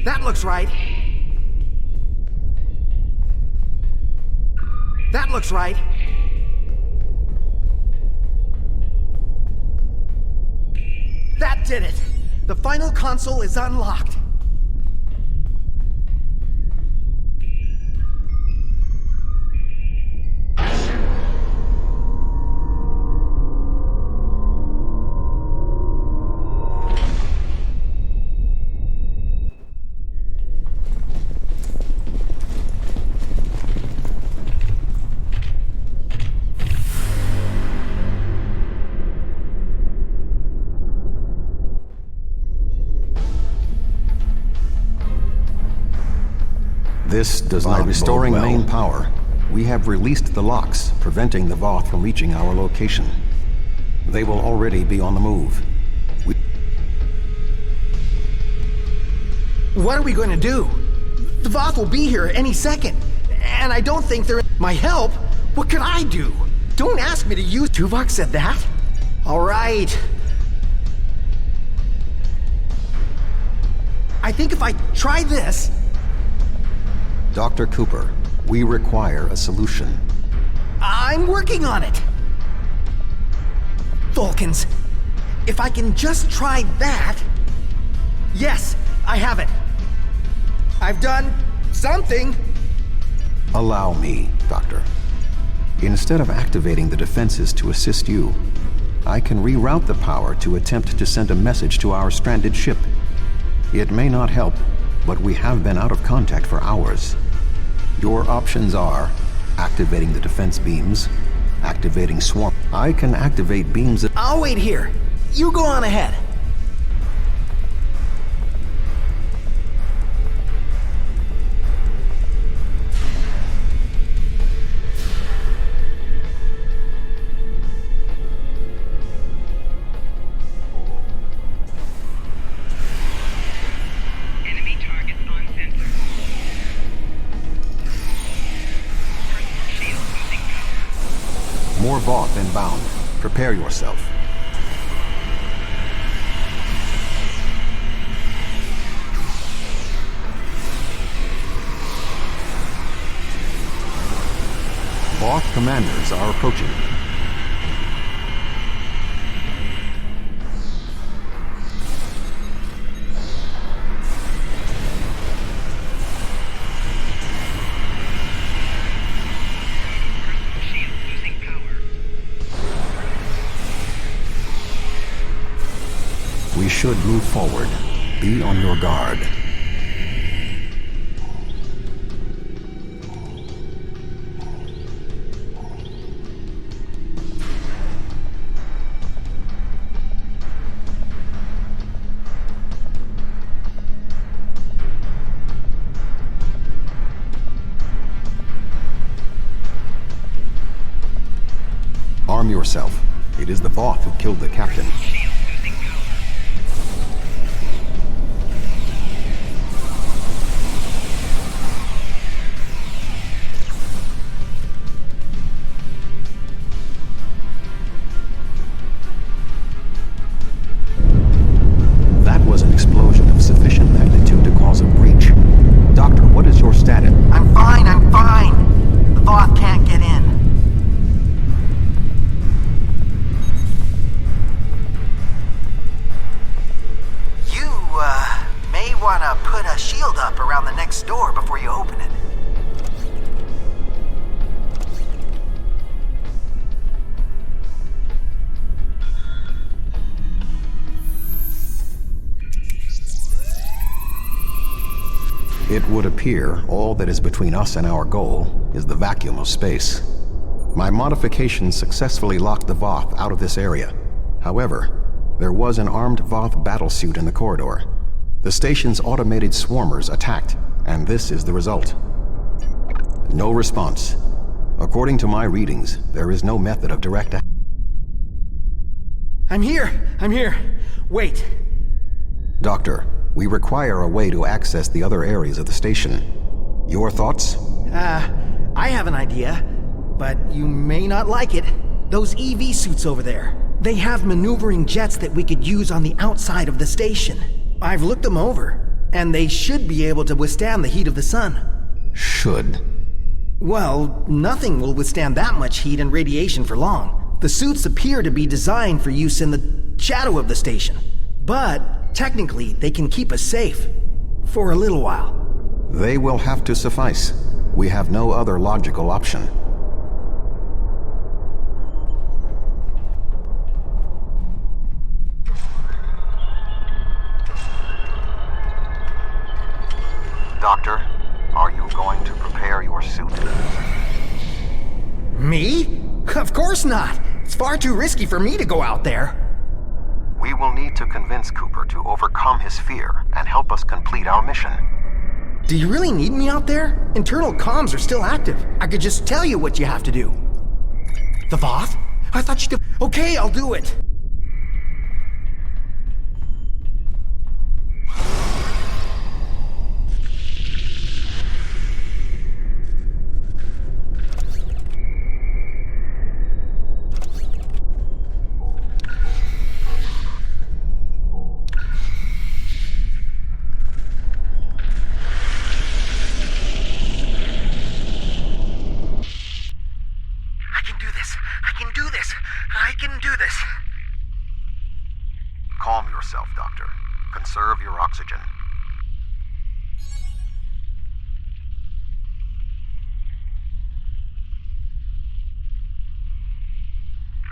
That looks right. That looks right. That did it! The final console is unlocked. This does not. By restoring main power, we have released the locks, preventing the Voth from reaching our location. They will already be on the move. What are we going to do? The Voth will be here any second, and I don't think they're... My help? What can I do? Don't ask me to use... Tuvok said that? All right. I think if I try this... Dr. Cooper, we require a solution. I'm working on it. Vulcans, if I can just try that... Yes, I have it. I've done something. Allow me, Doctor. Instead of activating the defenses to assist you, I can reroute the power to attempt to send a message to our stranded ship. It may not help, but we have been out of contact for hours. Your options are activating the defense beams, activating swarm. I can activate beams that... I'll wait here. You go on ahead. More Voth inbound. Prepare yourself. Voth commanders are approaching. We should move forward. Be on your guard. Arm yourself. It is the Voth who killed the captain. Door before you open it. It would appear all that is between us and our goal is the vacuum of space. My modifications successfully locked the Voth out of this area. However, there was an armed Voth battlesuit in the corridor. The station's automated swarmers attacked, and this is the result. No response. According to my readings, there is no method of direct action. I'm here. Wait. Doctor, we require a way to access the other areas of the station. Your thoughts? I have an idea, but you may not like it. Those EV suits over there. They have maneuvering jets that we could use on the outside of the station. I've looked them over, and they should be able to withstand the heat of the sun. Should? Well, nothing will withstand that much heat and radiation for long. The suits appear to be designed for use in the shadow of the station. But, technically, they can keep us safe. For a little while. They will have to suffice. We have no other logical option. Doctor, are you going to prepare your suit? Me? Of course not! It's far too risky for me to go out there. We will need to convince Cooper to overcome his fear and help us complete our mission. Do you really need me out there? Internal comms are still active. I could just tell you what you have to do. The Voth? I thought you did. Okay, I'll do it. I can do this. Calm yourself, Doctor. Conserve your oxygen.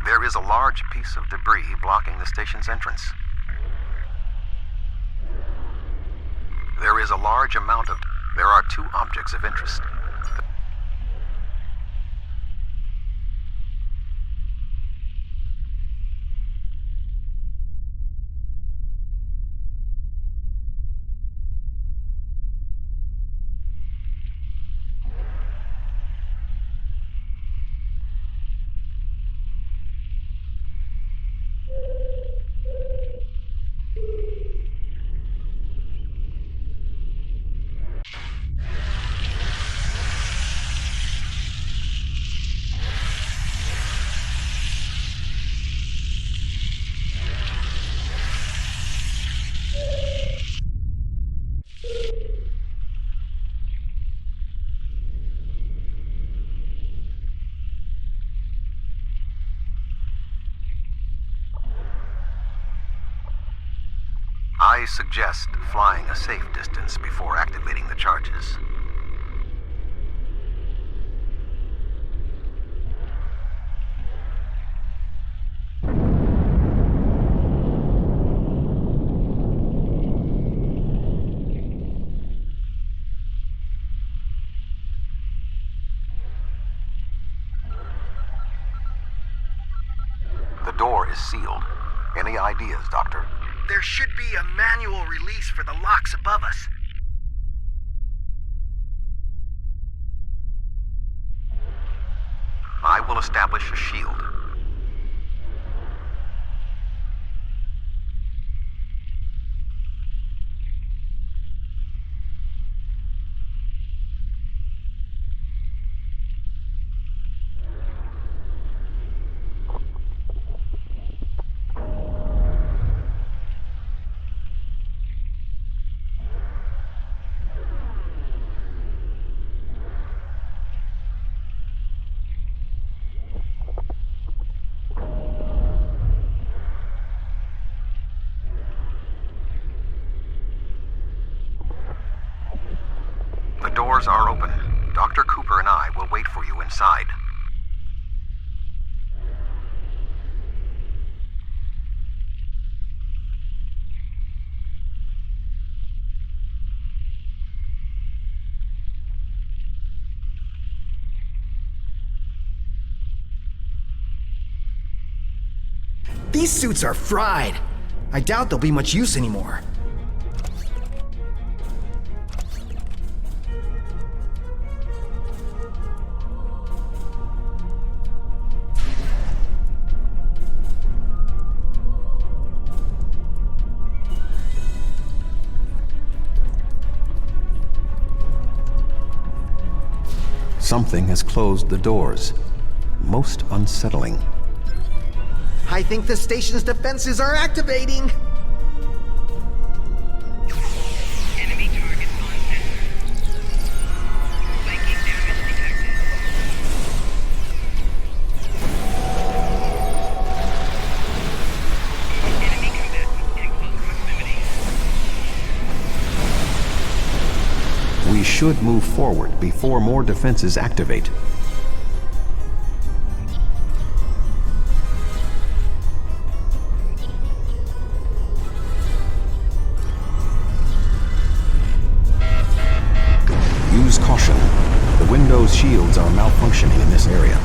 There is a large piece of debris blocking the station's entrance. There is a large amount of... There are two objects of interest. I suggest flying a safe distance before activating the charges. The door is sealed. Any ideas, Doctor? There should be a manual release for the locks above us. I will establish a shield. The doors are open. Dr. Cooper and I will wait for you inside. These suits are fried. I doubt they'll be much use anymore. Something has closed the doors. Most unsettling. I think the station's defenses are activating. Enemy targets on sensor. Psychic damage detected. Enemy combatants in close proximity. We should move forward before more defenses activate. Use caution. The Windows shields are malfunctioning in this area.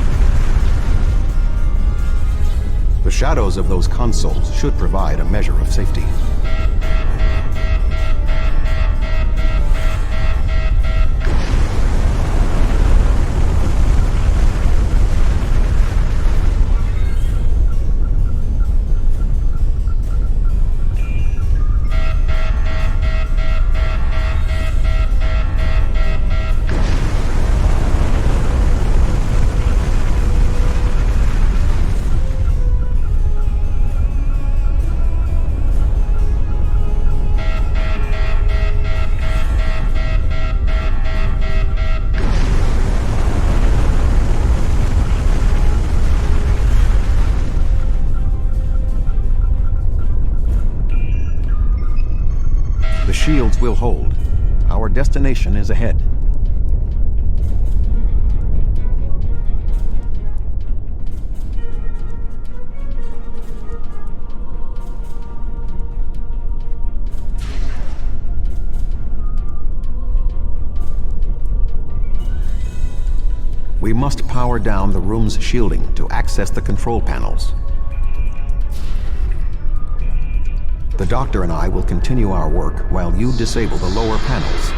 The shadows of those consoles should provide a measure of safety. will hold. Our destination is ahead. We must power down the room's shielding to access the control panels. The Doctor and I will continue our work while you disable the lower panels.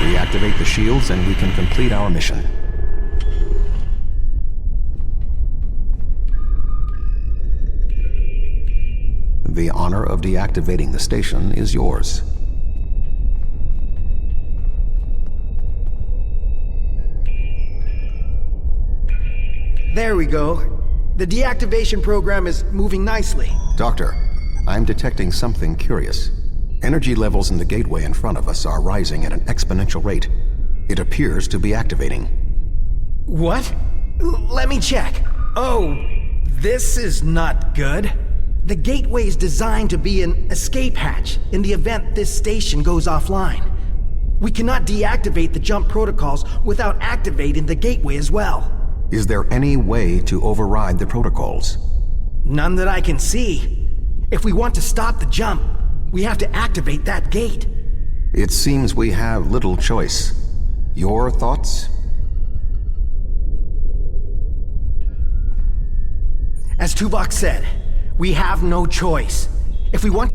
Reactivate the shields and we can complete our mission. The honor of deactivating the station is yours. There we go. The deactivation program is moving nicely. Doctor, I'm detecting something curious. Energy levels in the gateway in front of us are rising at an exponential rate. It appears to be activating. What? Let me check. Oh, this is not good. The gateway is designed to be an escape hatch in the event this station goes offline. We cannot deactivate the jump protocols without activating the gateway as well. Is there any way to override the protocols? None that I can see. If we want to stop the jump, we have to activate that gate. It seems we have little choice. Your thoughts? As Tuvok said, we have no choice. If we want...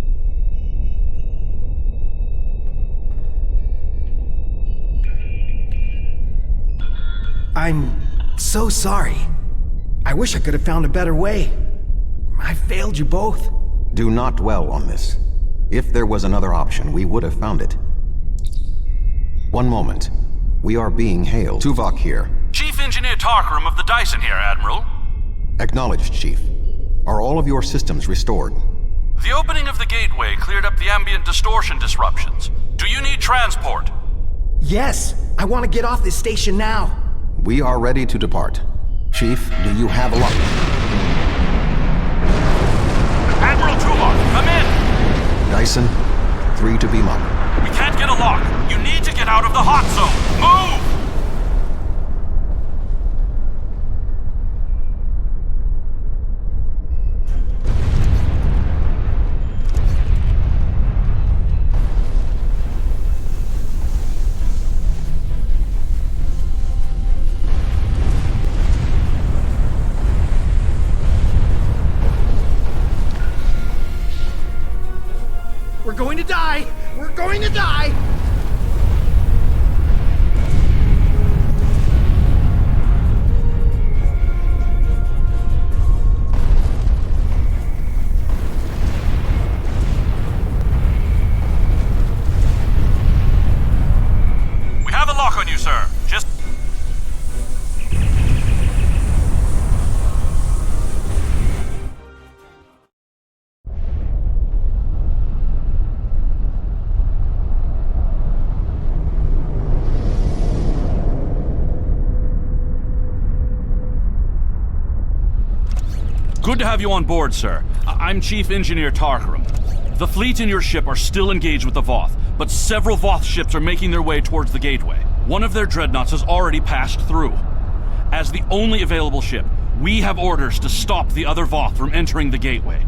I'm so sorry. I wish I could have found a better way. I failed you both. Do not dwell on this. If there was another option, we would have found it. One moment. We are being hailed. Tuvok here. Chief Engineer Tarkram of the Dyson here, Admiral. Acknowledged, Chief. Are all of your systems restored? The opening of the gateway cleared up the ambient distortion disruptions. Do you need transport? Yes, I want to get off this station now. We are ready to depart. Chief, do you have a lock? Admiral Tuvok, come in! Dyson, 3 to beam up. We can't get a lock. You need to get out of the hot zone. Move! We're going to die! We're going to die! We have a lock on you, sir. Just... Good to have you on board, sir. I'm Chief Engineer Tarkram. The fleet and your ship are still engaged with the Voth, but several Voth ships are making their way towards the gateway. One of their dreadnoughts has already passed through. As the only available ship, we have orders to stop the other Voth from entering the gateway.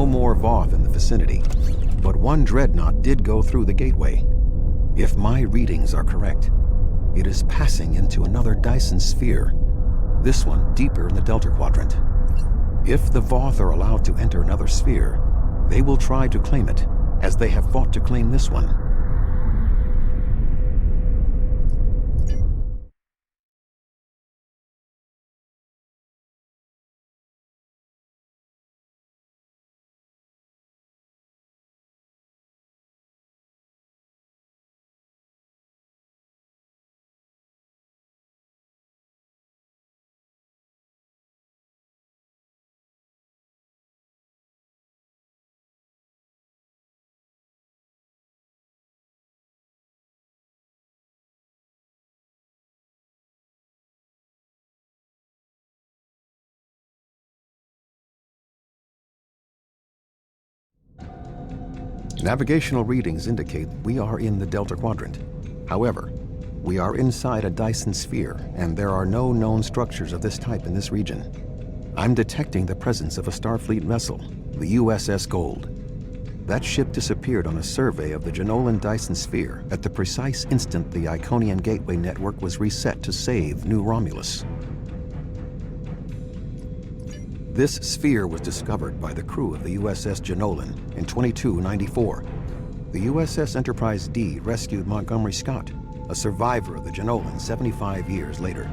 no more Voth in the vicinity, but one dreadnought did go through the gateway. If my readings are correct, it is passing into another Dyson sphere, this one deeper in the Delta Quadrant. If the Voth are allowed to enter another sphere, they will try to claim it, as they have fought to claim this one. Navigational readings indicate we are in the Delta Quadrant. However, we are inside a Dyson sphere, and there are no known structures of this type in this region. I'm detecting the presence of a Starfleet vessel, the USS Gold. That ship disappeared on a survey of the Jenolan Dyson sphere at the precise instant the Iconian Gateway network was reset to save New Romulus. This sphere was discovered by the crew of the USS Jenolan in 2294. The USS Enterprise D rescued Montgomery Scott, a survivor of the Jenolan 75 years later.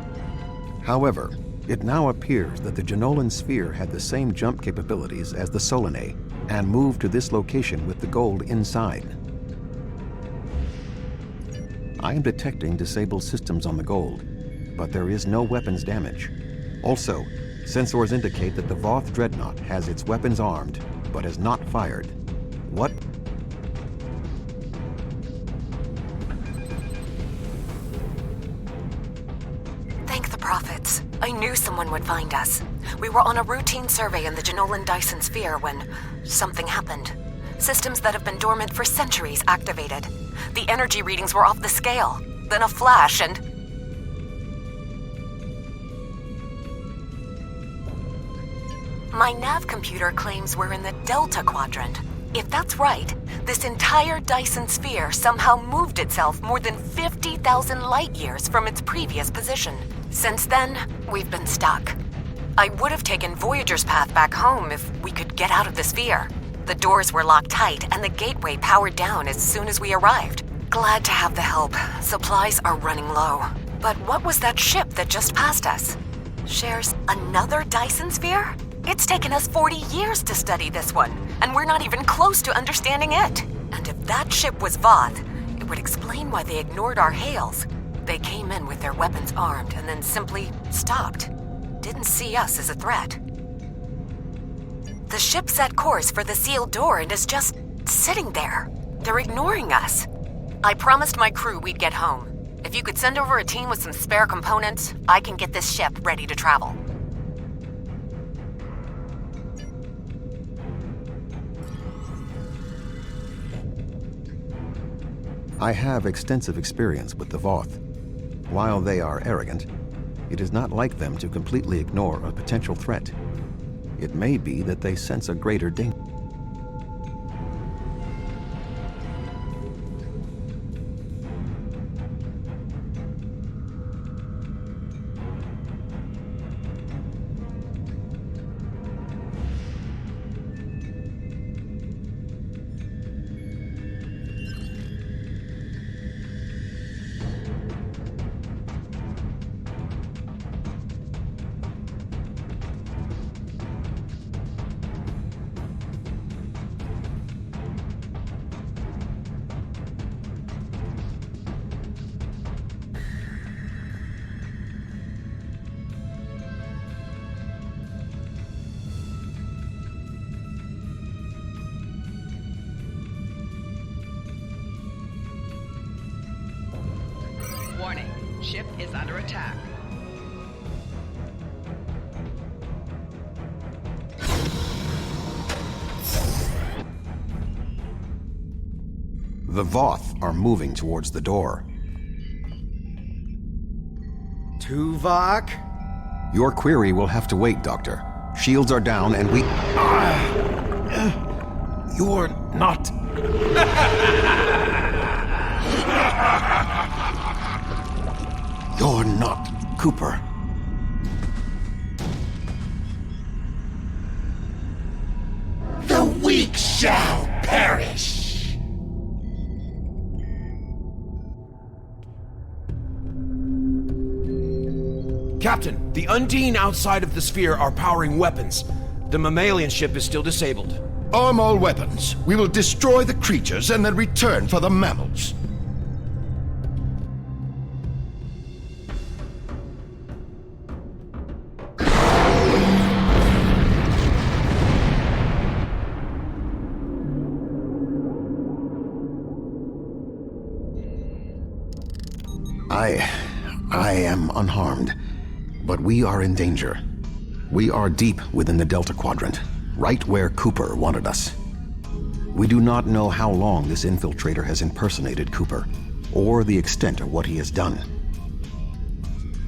However, it now appears that the Jenolan sphere had the same jump capabilities as the Solanae and moved to this location with the Gold inside. I am detecting disabled systems on the Gold, but there is no weapons damage. Also, sensors indicate that the Voth Dreadnought has its weapons armed, but has not fired. What? Thank the prophets. I knew someone would find us. We were on a routine survey in the Jenolan Dyson sphere when something happened. Systems that have been dormant for centuries activated. The energy readings were off the scale. Then a flash and... My nav computer claims we're in the Delta Quadrant. If that's right, this entire Dyson sphere somehow moved itself more than 50,000 light years from its previous position. Since then, we've been stuck. I would have taken Voyager's path back home if we could get out of the sphere. The doors were locked tight and the gateway powered down as soon as we arrived. Glad to have the help. Supplies are running low. But what was that ship that just passed us? Shares another Dyson sphere? It's taken us 40 years to study this one, and we're not even close to understanding it. And if that ship was Voth, it would explain why they ignored our hails. They came in with their weapons armed and then simply stopped. Didn't see us as a threat. The ship set course for the sealed door and is just sitting there. They're ignoring us. I promised my crew we'd get home. If you could send over a team with some spare components, I can get this ship ready to travel. I have extensive experience with the Voth. While they are arrogant, it is not like them to completely ignore a potential threat. It may be that they sense a greater danger. Warning, ship is under attack. The Voth are moving towards the door. Tuvok? Your query will have to wait, Doctor. Shields are down and we... You're not... You're not Cooper. The weak shall perish! Captain, the Undine outside of the sphere are powering weapons. The mammalian ship is still disabled. Arm all weapons. We will destroy the creatures and then return for the mammals. I am unharmed, but we are in danger. We are deep within the Delta Quadrant, right where Cooper wanted us. We do not know how long this infiltrator has impersonated Cooper, or the extent of what he has done.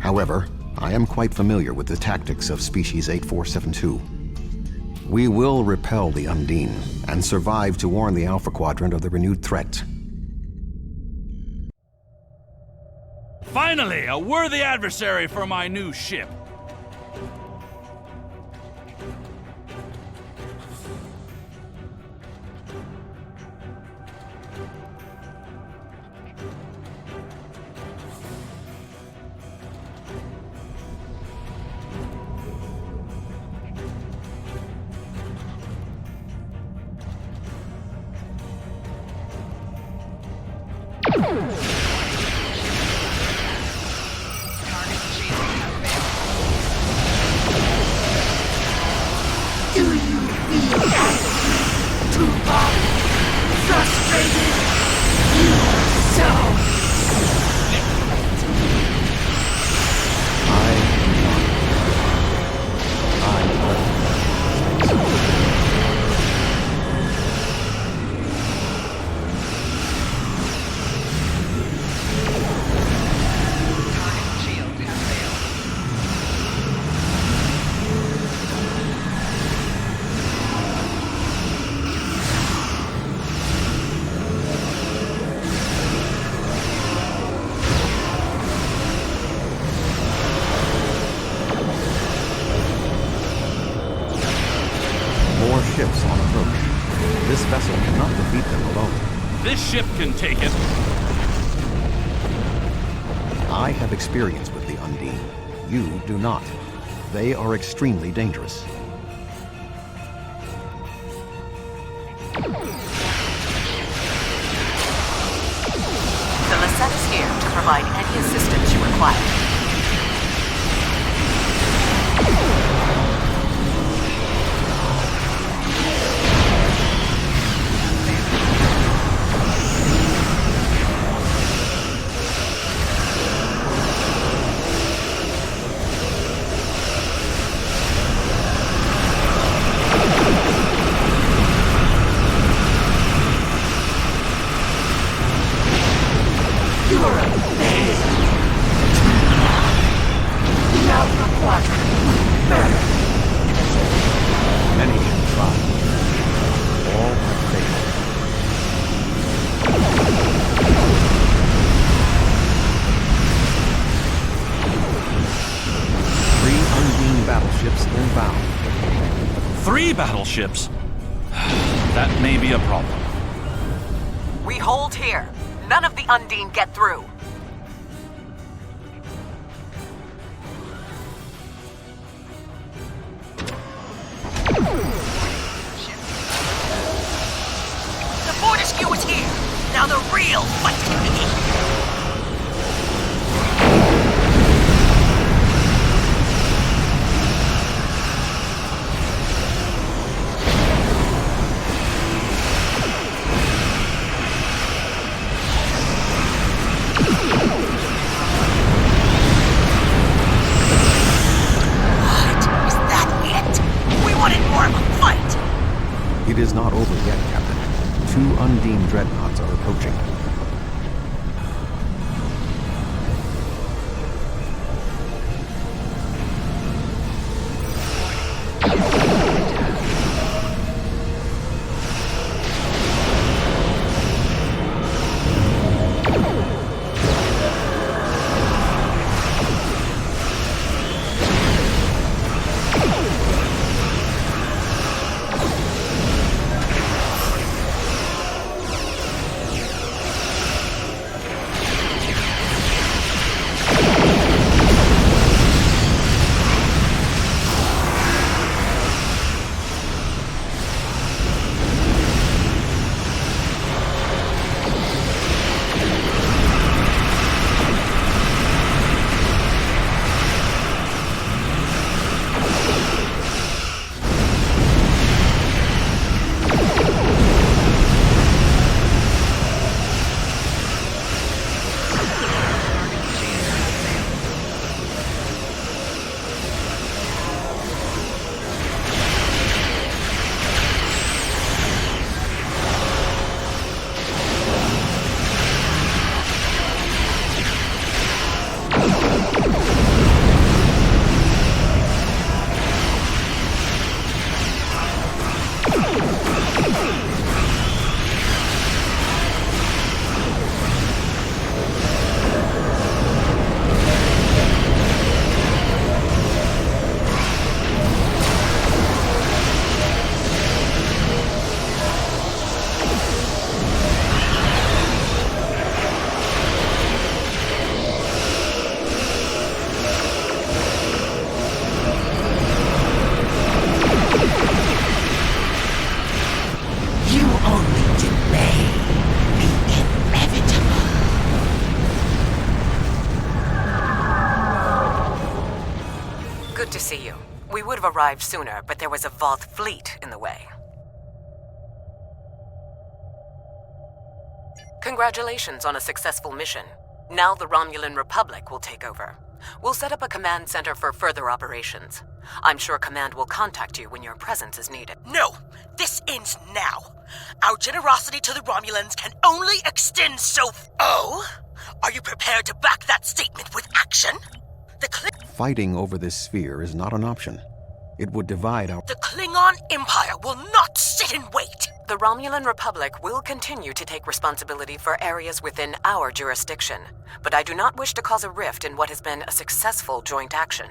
However, I am quite familiar with the tactics of Species 8472. We will repel the Undine, and survive to warn the Alpha Quadrant of the renewed threat. Finally, a worthy adversary for my new ship. Ships on approach. This vessel cannot defeat them alone. This ship can take it. I have experience with the Undine. You do not. They are extremely dangerous. The Lisette is here to provide any assistance you require. Many have tried. All have failed. Three Undine battleships inbound. 3 battleships? That may be a problem. We hold here. None of the Undine get through. The Fortescue is here. Now the real fight can begin. It is not over yet, Captain. 2 Undine dreadnoughts are approaching. to see you. We would have arrived sooner, but there was a Voth fleet in the way. Congratulations on a successful mission. Now the Romulan Republic will take over. We'll set up a command center for further operations. I'm sure Command will contact you when your presence is needed. No! This ends now! Our generosity to the Romulans can only extend so... Oh? Are you prepared to back that statement with action? Fighting over this sphere is not an option. It would divide our... The Klingon Empire will not sit and wait! The Romulan Republic will continue to take responsibility for areas within our jurisdiction, but I do not wish to cause a rift in what has been a successful joint action.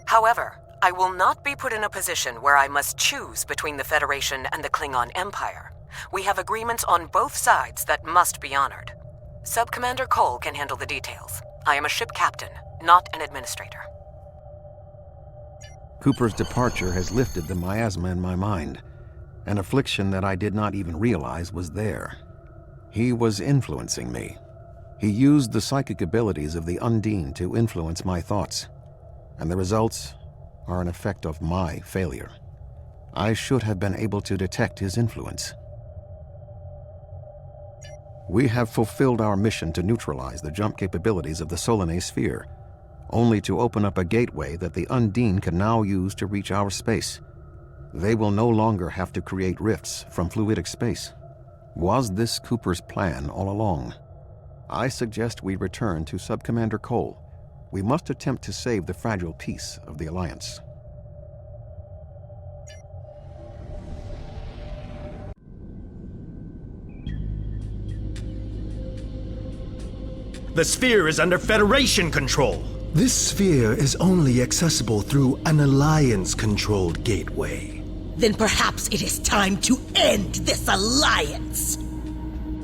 However, I will not be put in a position where I must choose between the Federation and the Klingon Empire. We have agreements on both sides that must be honored. Sub-Commander Cole can handle the details. I am a ship captain, not an administrator. Cooper's departure has lifted the miasma in my mind, an affliction that I did not even realize was there. He was influencing me. He used the psychic abilities of the Undine to influence my thoughts, and the results are an effect of my failure. I should have been able to detect his influence. We have fulfilled our mission to neutralize the jump capabilities of the Solanae sphere, only to open up a gateway that the Undine can now use to reach our space. They will no longer have to create rifts from fluidic space. Was this Cooper's plan all along? I suggest we return to Sub-Commander Cole. We must attempt to save the fragile peace of the Alliance. The sphere is under Federation control. This sphere is only accessible through an Alliance-controlled gateway. Then perhaps it is time to end this alliance!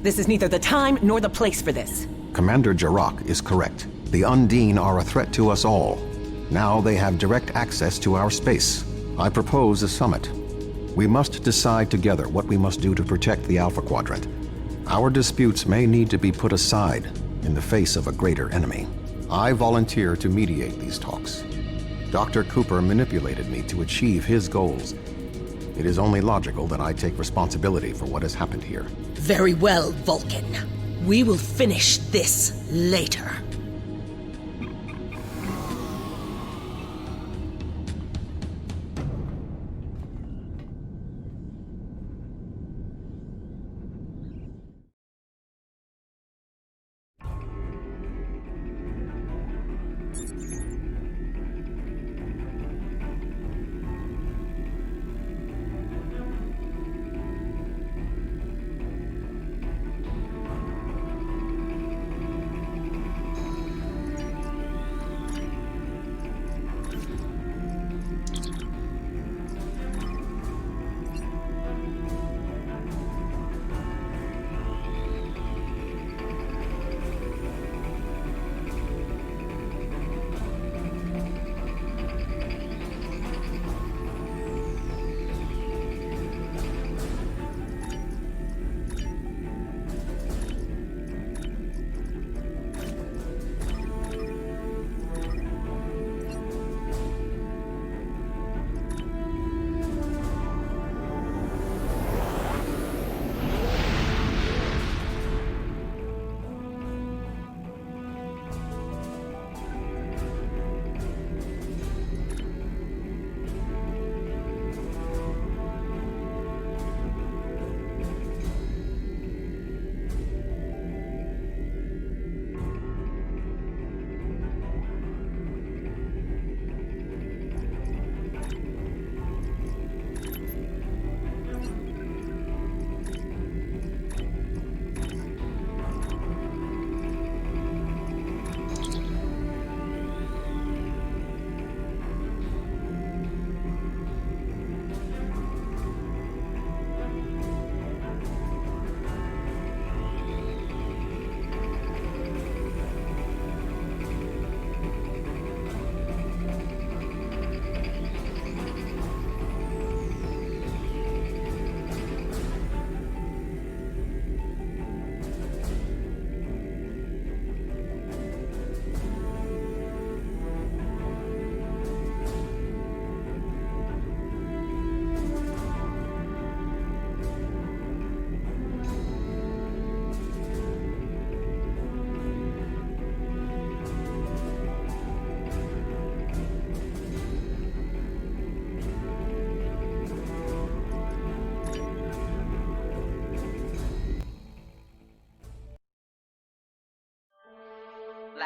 This is neither the time nor the place for this. Commander Jirok is correct. The Undine are a threat to us all. Now they have direct access to our space. I propose a summit. We must decide together what we must do to protect the Alpha Quadrant. Our disputes may need to be put aside in the face of a greater enemy. I volunteer to mediate these talks. Dr. Cooper manipulated me to achieve his goals. It is only logical that I take responsibility for what has happened here. Very well, Vulcan. We will finish this later.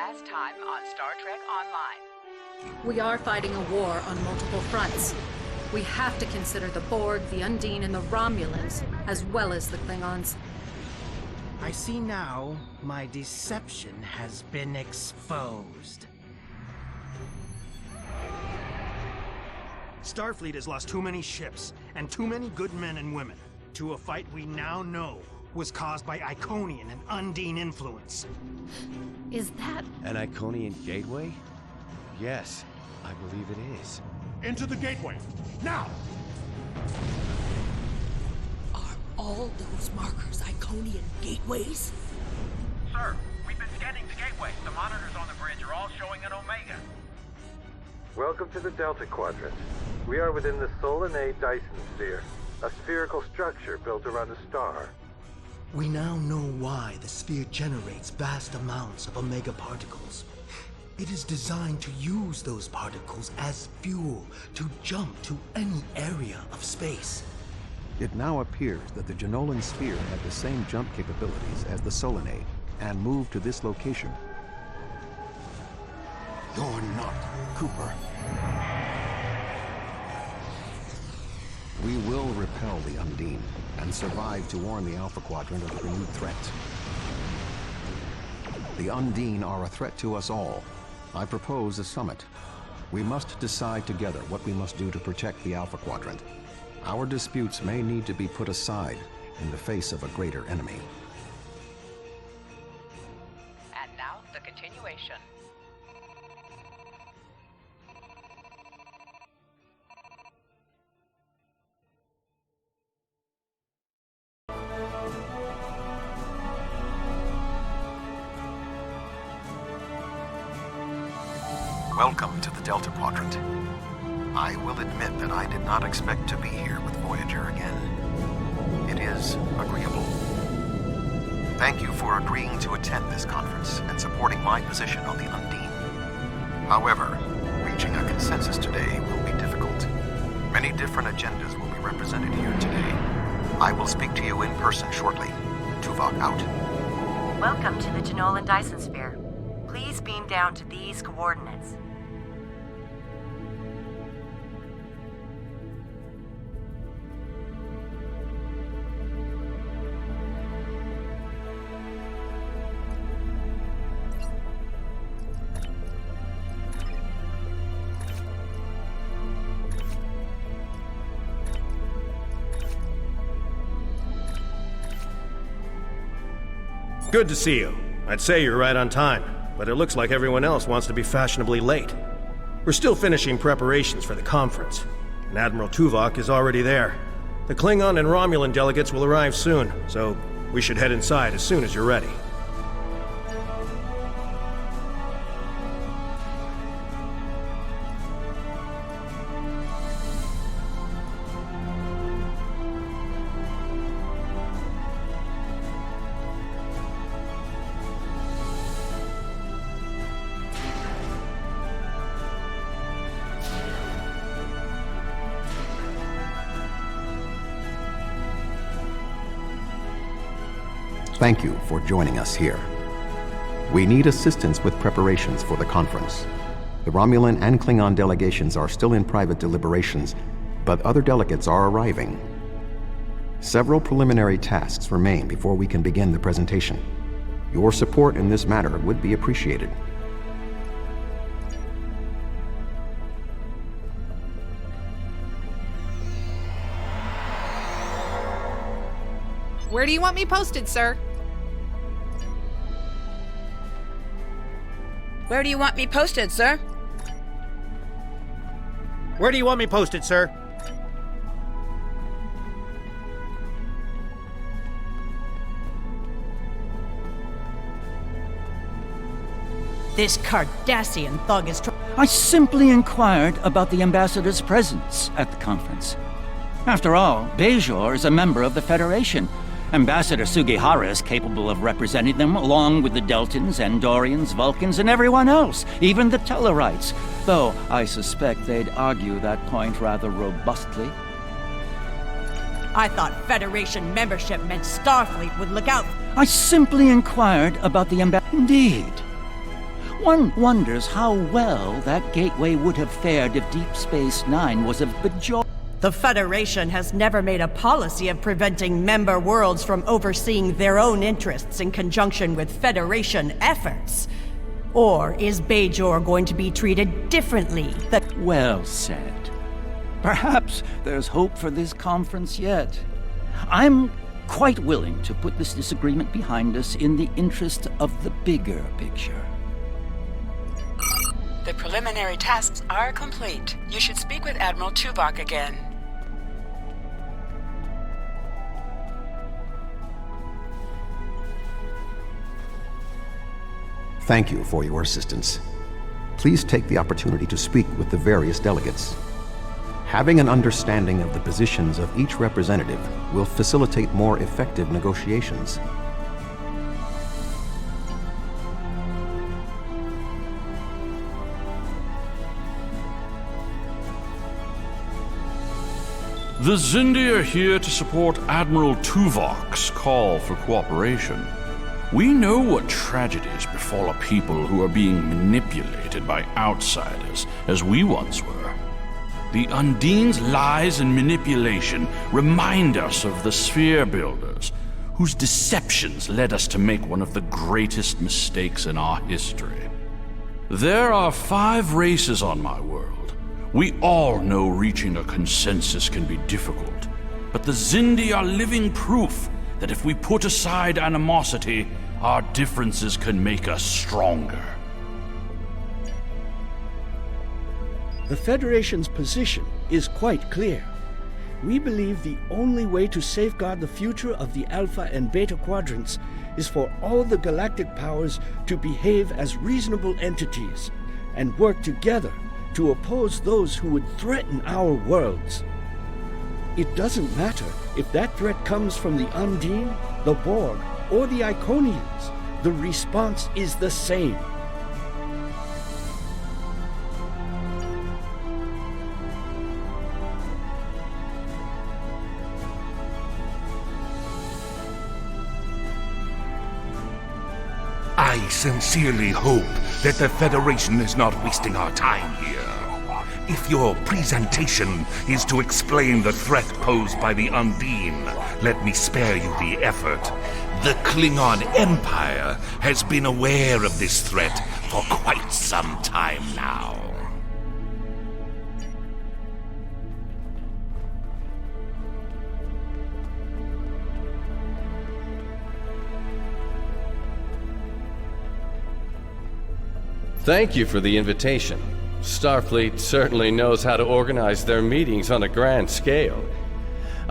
Last time on Star Trek Online. We are fighting a war on multiple fronts. We have to consider the Borg, the Undine, and the Romulans, as well as the Klingons. I see now my deception has been exposed. Starfleet has lost too many ships and too many good men and women to a fight we now know was caused by Iconian and Undine influence. Is that an Iconian gateway? Yes, I believe it is. Into the gateway, now! All those markers Iconian gateways? Sir, we've been scanning the gateway. The monitors on the bridge are all showing an Omega. Welcome to the Delta Quadrant. We are within the Solanae Dyson Sphere, a spherical structure built around a star. We now know why the sphere generates vast amounts of Omega particles. It is designed to use those particles as fuel to jump to any area of space. It now appears that the Jenolan sphere had the same jump capabilities as the Solanae and moved to this location. You're not Cooper. We will repel the Undine and survive to warn the Alpha Quadrant of the renewed threat. The Undine are a threat to us all. I propose a summit. We must decide together what we must do to protect the Alpha Quadrant. Our disputes may need to be put aside in the face of a greater enemy. And now, the continuation. Welcome to the Delta Quadrant. I will admit that I did not expect to be here with Voyager again. It is agreeable. Thank you for agreeing to attend this conference and supporting my position on the Undine. However, reaching a consensus today will be difficult. Many different agendas will be represented here today. I will speak to you in person shortly. Tuvok out. Welcome to the Jenolan Dyson Sphere. Please beam down to these coordinates. Good to see you. I'd say you're right on time, but it looks like everyone else wants to be fashionably late. We're still finishing preparations for the conference, and Admiral Tuvok is already there. The Klingon and Romulan delegates will arrive soon, so we should head inside as soon as you're ready. Thank you for joining us here. We need assistance with preparations for the conference. The Romulan and Klingon delegations are still in private deliberations, but other delegates are arriving. Several preliminary tasks remain before we can begin the presentation. Your support in this matter would be appreciated. Where do you want me posted, sir? Where do you want me posted, sir? Where do you want me posted, sir? This Cardassian thug is I simply inquired about the ambassador's presence at the conference. After all, Bajor is a member of the Federation. Ambassador Sugihara is capable of representing them along with the Deltans, Andorians, Vulcans, and everyone else, even the Tellarites, though I suspect they'd argue that point rather robustly. I thought Federation membership meant Starfleet would look out. I simply inquired about the Indeed. One wonders how well that gateway would have fared if Deep Space Nine was of Bajor. The Federation has never made a policy of preventing member worlds from overseeing their own interests in conjunction with Federation efforts. Or is Bajor going to be treated differently? Well said. Perhaps there's hope for this conference yet. I'm quite willing to put this disagreement behind us in the interest of the bigger picture. The preliminary tasks are complete. You should speak with Admiral Tuvok again. Thank you for your assistance. Please take the opportunity to speak with the various delegates. Having an understanding of the positions of each representative will facilitate more effective negotiations. The Xindi are here to support Admiral Tuvok's call for cooperation. We know what tragedies befall a people who are being manipulated by outsiders, as we once were. The Undine's lies and manipulation remind us of the Sphere Builders, whose deceptions led us to make one of the greatest mistakes in our history. There are 5 races on my world. We all know reaching a consensus can be difficult, but the Xindi are living proof that if we put aside animosity, our differences can make us stronger. The Federation's position is quite clear. We believe the only way to safeguard the future of the Alpha and Beta quadrants is for all the galactic powers to behave as reasonable entities and work together to oppose those who would threaten our worlds. It doesn't matter if that threat comes from the Undine, the Borg, or the Iconians. The response is the same. I sincerely hope that the Federation is not wasting our time here. If your presentation is to explain the threat posed by the Undine, let me spare you the effort. The Klingon Empire has been aware of this threat for quite some time now. Thank you for the invitation. Starfleet certainly knows how to organize their meetings on a grand scale.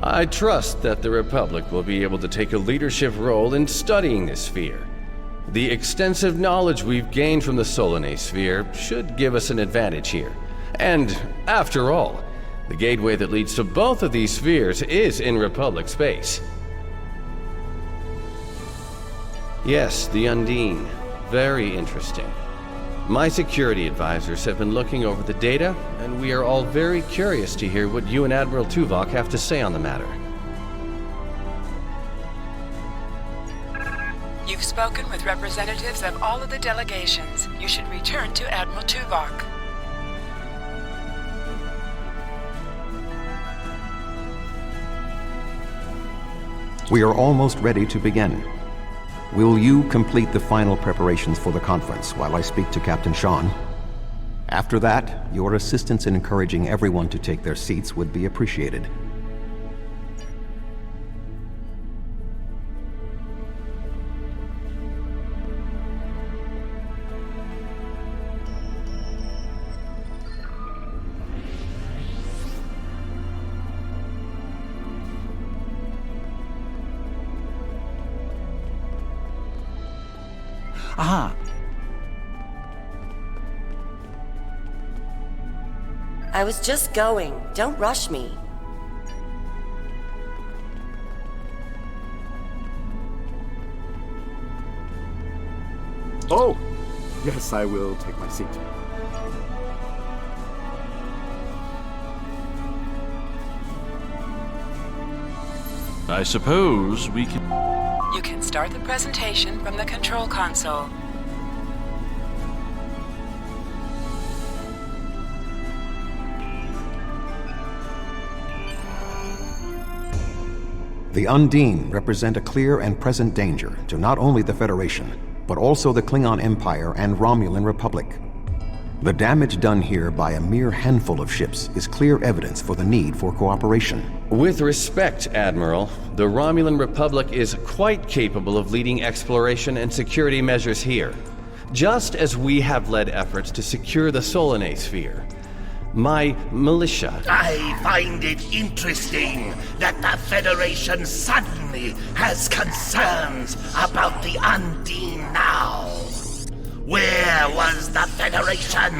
I trust that the Republic will be able to take a leadership role in studying this sphere. The extensive knowledge we've gained from the Solanae sphere should give us an advantage here. And, after all, the gateway that leads to both of these spheres is in Republic space. Yes, the Undine. Very interesting. My security advisors have been looking over the data, and we are all very curious to hear what you and Admiral Tuvok have to say on the matter. You've spoken with representatives of all of the delegations. You should return to Admiral Tuvok. We are almost ready to begin. Will you complete the final preparations for the conference while I speak to Captain Sean? After that, your assistance in encouraging everyone to take their seats would be appreciated. Ah. I was just going. Don't rush me. Oh! Yes, I will take my seat. I suppose we can... You can start the presentation from the control console. The Undine represent a clear and present danger to not only the Federation, but also the Klingon Empire and Romulan Republic. The damage done here by a mere handful of ships is clear evidence for the need for cooperation. With respect, Admiral, the Romulan Republic is quite capable of leading exploration and security measures here, just as we have led efforts to secure the Solanae sphere. My militia... I find it interesting that the Federation suddenly has concerns about the Undine now. Where was the Federation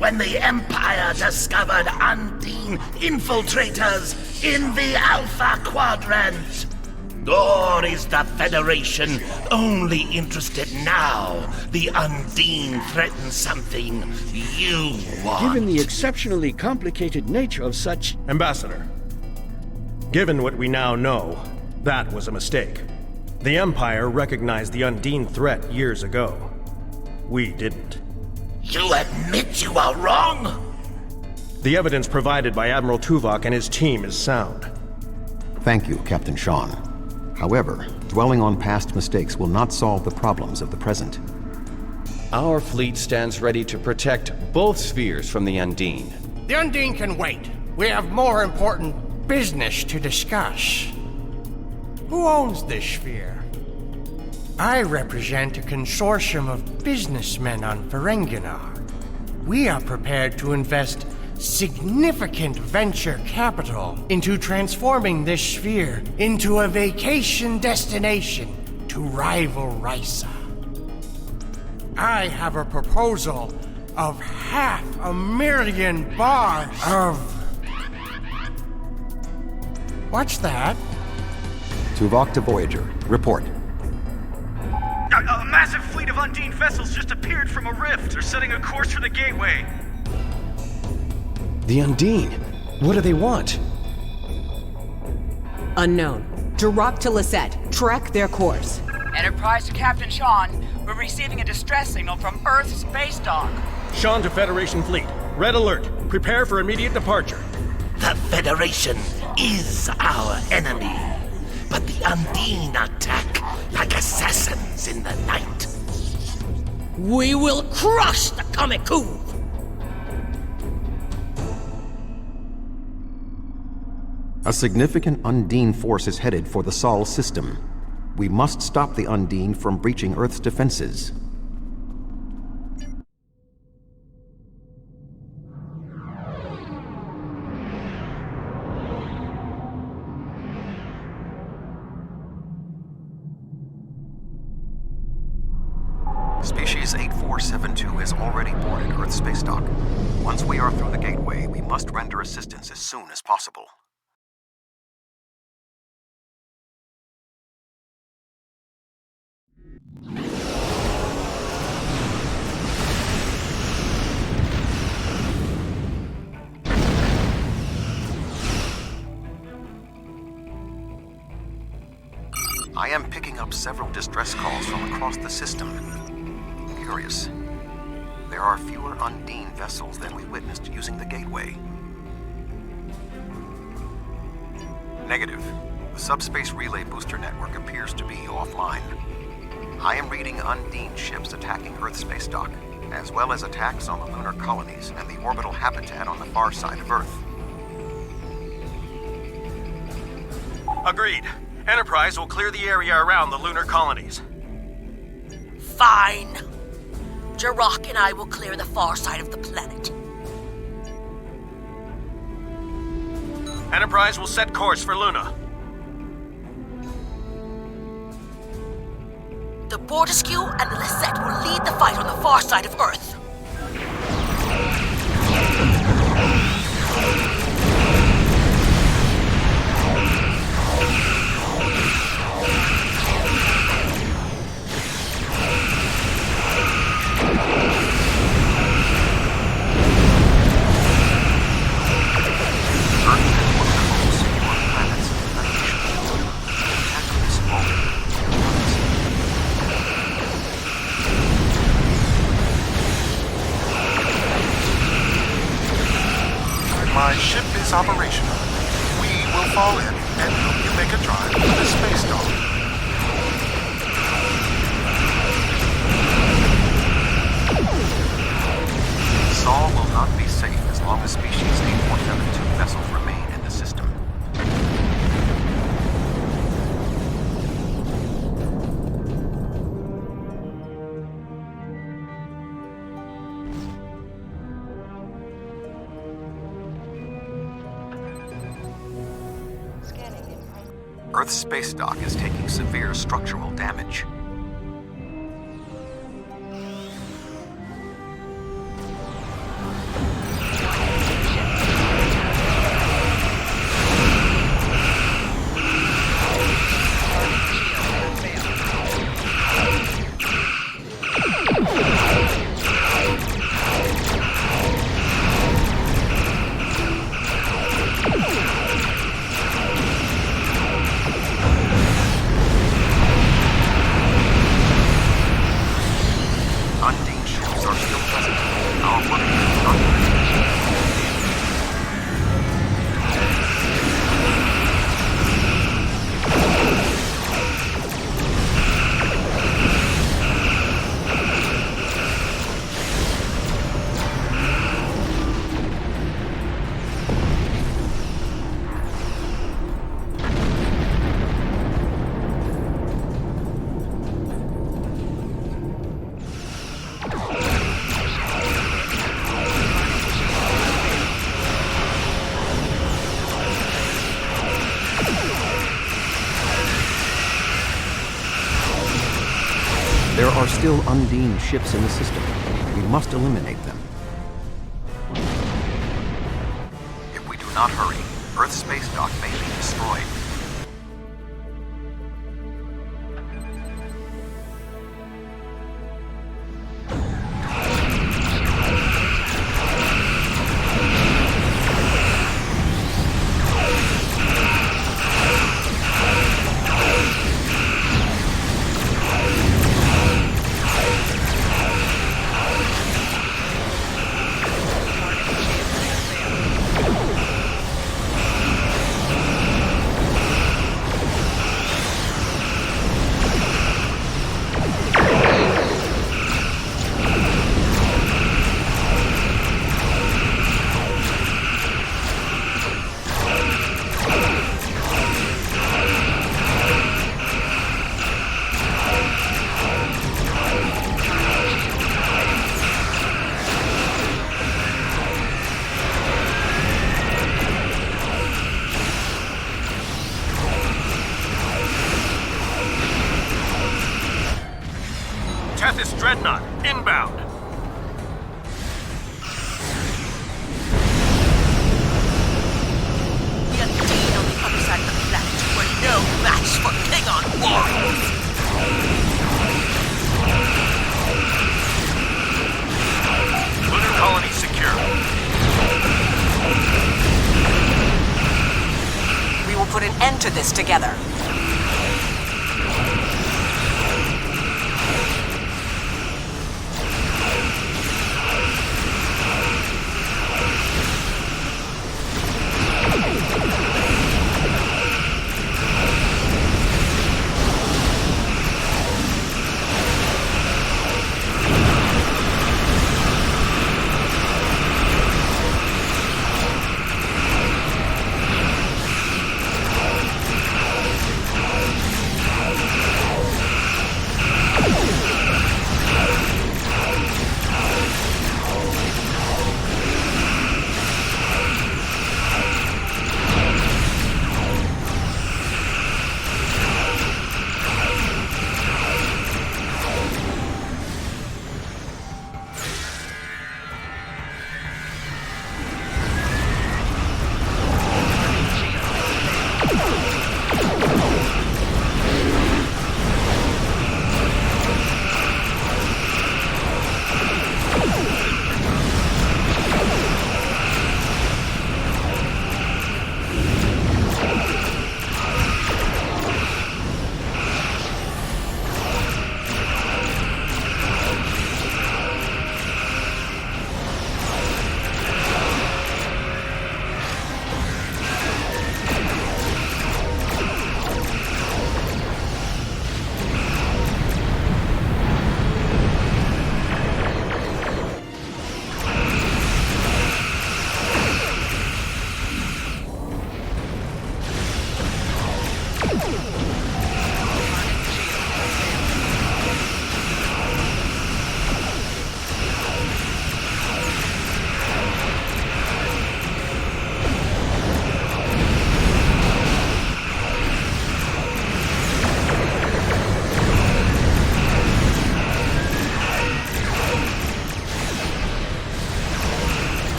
when the Empire discovered Undine infiltrators in the Alpha Quadrant? Or is the Federation only interested now the Undine threatens something you want? Given the exceptionally complicated nature of such... Ambassador, given what we now know, that was a mistake. The Empire recognized the Undine threat years ago. We didn't. You admit you are wrong? The evidence provided by Admiral Tuvok and his team is sound. Thank you, Captain Sean. However, dwelling on past mistakes will not solve the problems of the present. Our fleet stands ready to protect both spheres from the Undine. The Undine can wait. We have more important business to discuss. Who owns this sphere? I represent a consortium of businessmen on Ferenginar. We are prepared to invest significant venture capital into transforming this sphere into a vacation destination to rival Risa. I have a proposal of $500,000 of... What's that? Tuvok to Voyager. Report. A massive fleet of Undine vessels just appeared from a rift. They're setting a course for the gateway. The Undine? What do they want? Unknown. Direct to Lisette. Track their course. Enterprise to Captain Sean. We're receiving a distress signal from Earth's space dock. Sean to Federation Fleet. Red alert. Prepare for immediate departure. The Federation is our enemy. But the Undine attack like assassins in the night. We will crush the Kamiku! A significant Undine force is headed for the Sol system. We must stop the Undine from breaching Earth's defenses. Species 8472 is already boarded Earth space dock. Once we are through the gateway, we must render assistance as soon as possible. I am picking up several distress calls from across the system. Curious. There are fewer Undine vessels than we witnessed using the gateway. Negative. The subspace relay booster network appears to be offline. I am reading Undine ships attacking Earth space dock, as well as attacks on the lunar colonies and the orbital habitat on the far side of Earth. Agreed. Enterprise will clear the area around the lunar colonies. Fine. Jirok and I will clear the far side of the planet. Enterprise will set course for Luna. The Bortescue and the Lisette will lead the fight on the far side of Earth. My ship is operational. We will fall in and help you take a drive with the space dog. Sol will not be safe as long as species 8.72 vessels remain in the system. Earth's space dock is taking severe structural damage. There are still Undine ships in the system. We must eliminate them. If we do not hurry, Earth's space dock may be destroyed. Tethys Dreadnought, inbound. The Undine on the other side of the planet were no match for Klingon warriors. Lunar colony secure. We will put an end to this together.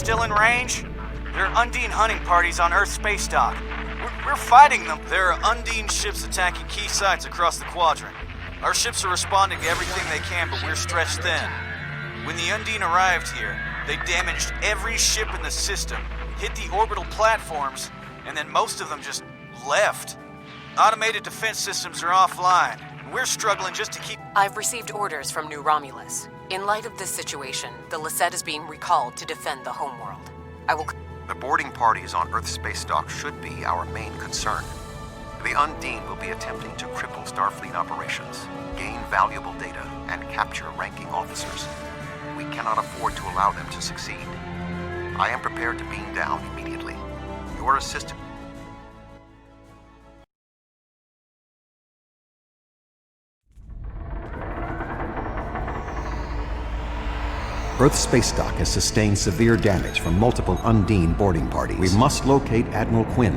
still in range? There are Undine hunting parties on Earth space dock. We're fighting them. There are Undine ships attacking key sites across the quadrant. Our ships are responding to everything they can, but we're stretched thin. When the Undine arrived here, they damaged every ship in the system, hit the orbital platforms, and then most of them just left. Automated defense systems are offline. We're struggling just to keep... I've received orders from New Romulus. In light of this situation, the Lisette is being recalled to defend the homeworld. I will... The boarding parties on Earth space dock should be our main concern. The Undine will be attempting to cripple Starfleet operations, gain valuable data, and capture ranking officers. We cannot afford to allow them to succeed. I am prepared to beam down immediately. Your assistance... Earth's space dock has sustained severe damage from multiple Undine boarding parties. We must locate Admiral Quinn.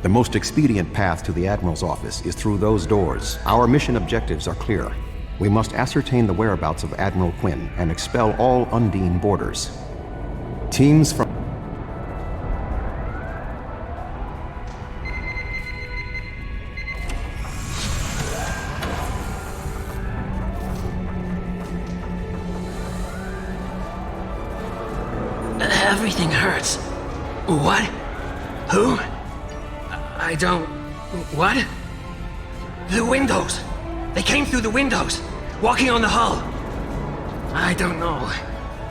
The most expedient path to the Admiral's office is through those doors. Our mission objectives are clear. We must ascertain the whereabouts of Admiral Quinn and expel all Undine boarders. Teams from... Everything hurts. What? Who? I don't... What? The windows! They came through the windows, walking on the hull. I don't know.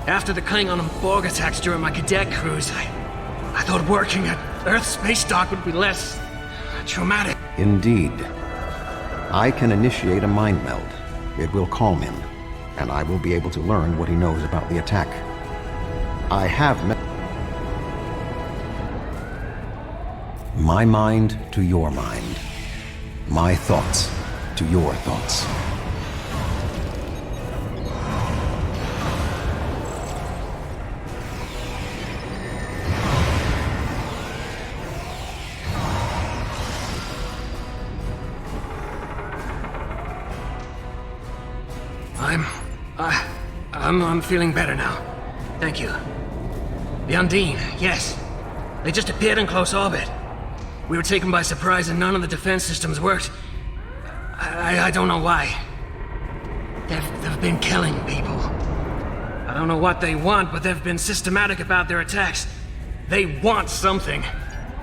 After the Klingon and Borg attacks during my cadet cruise, I thought working at Earth space dock would be less... traumatic. Indeed. I can initiate a mind meld. It will calm him, and I will be able to learn what he knows about the attack. I have met... My mind to your mind. My thoughts to your thoughts. I'm feeling better now. Thank you. The Undine, yes. They just appeared in close orbit. We were taken by surprise and none of the defense systems worked. I don't know why. They've been killing people. I don't know what they want, but they've been systematic about their attacks. They want something.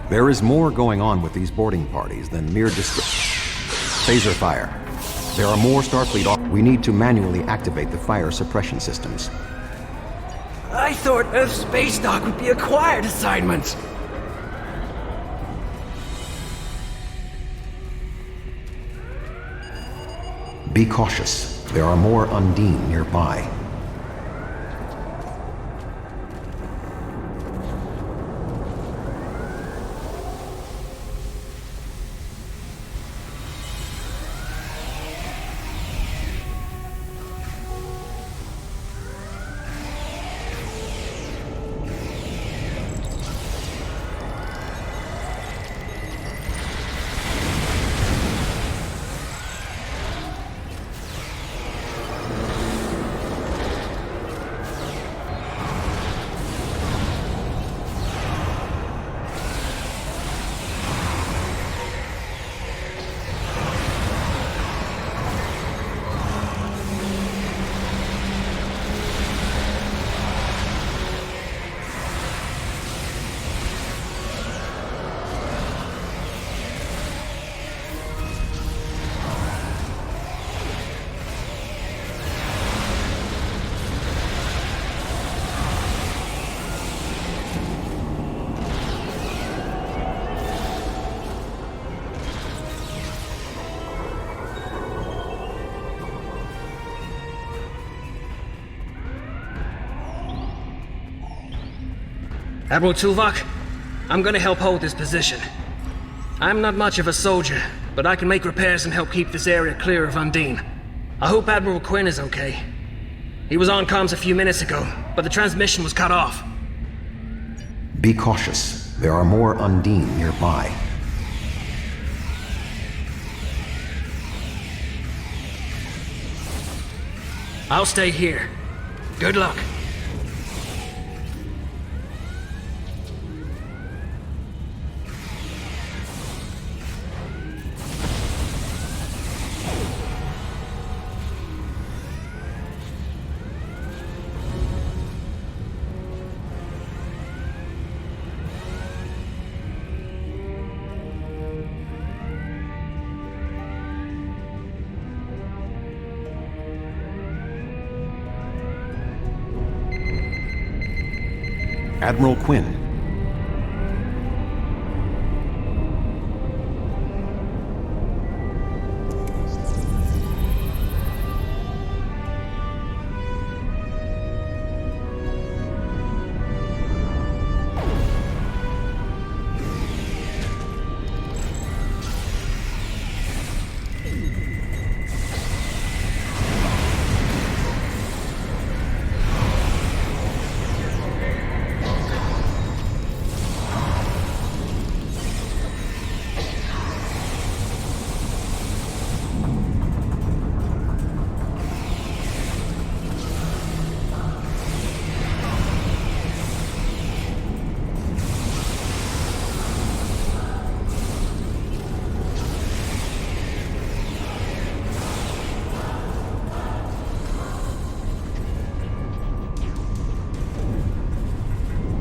There is more going on with these boarding parties than mere phaser fire. There are more Starfleet... We need to manually activate the fire suppression systems. I thought Earth space dock would be a quiet assignment. Be cautious. There are more Undine nearby. Admiral Tuvok, I'm gonna help hold this position. I'm not much of a soldier, but I can make repairs and help keep this area clear of Undine. I hope Admiral Quinn is okay. He was on comms a few minutes ago, but the transmission was cut off. Be cautious. There are more Undine nearby. I'll stay here. Good luck. Admiral Quinn.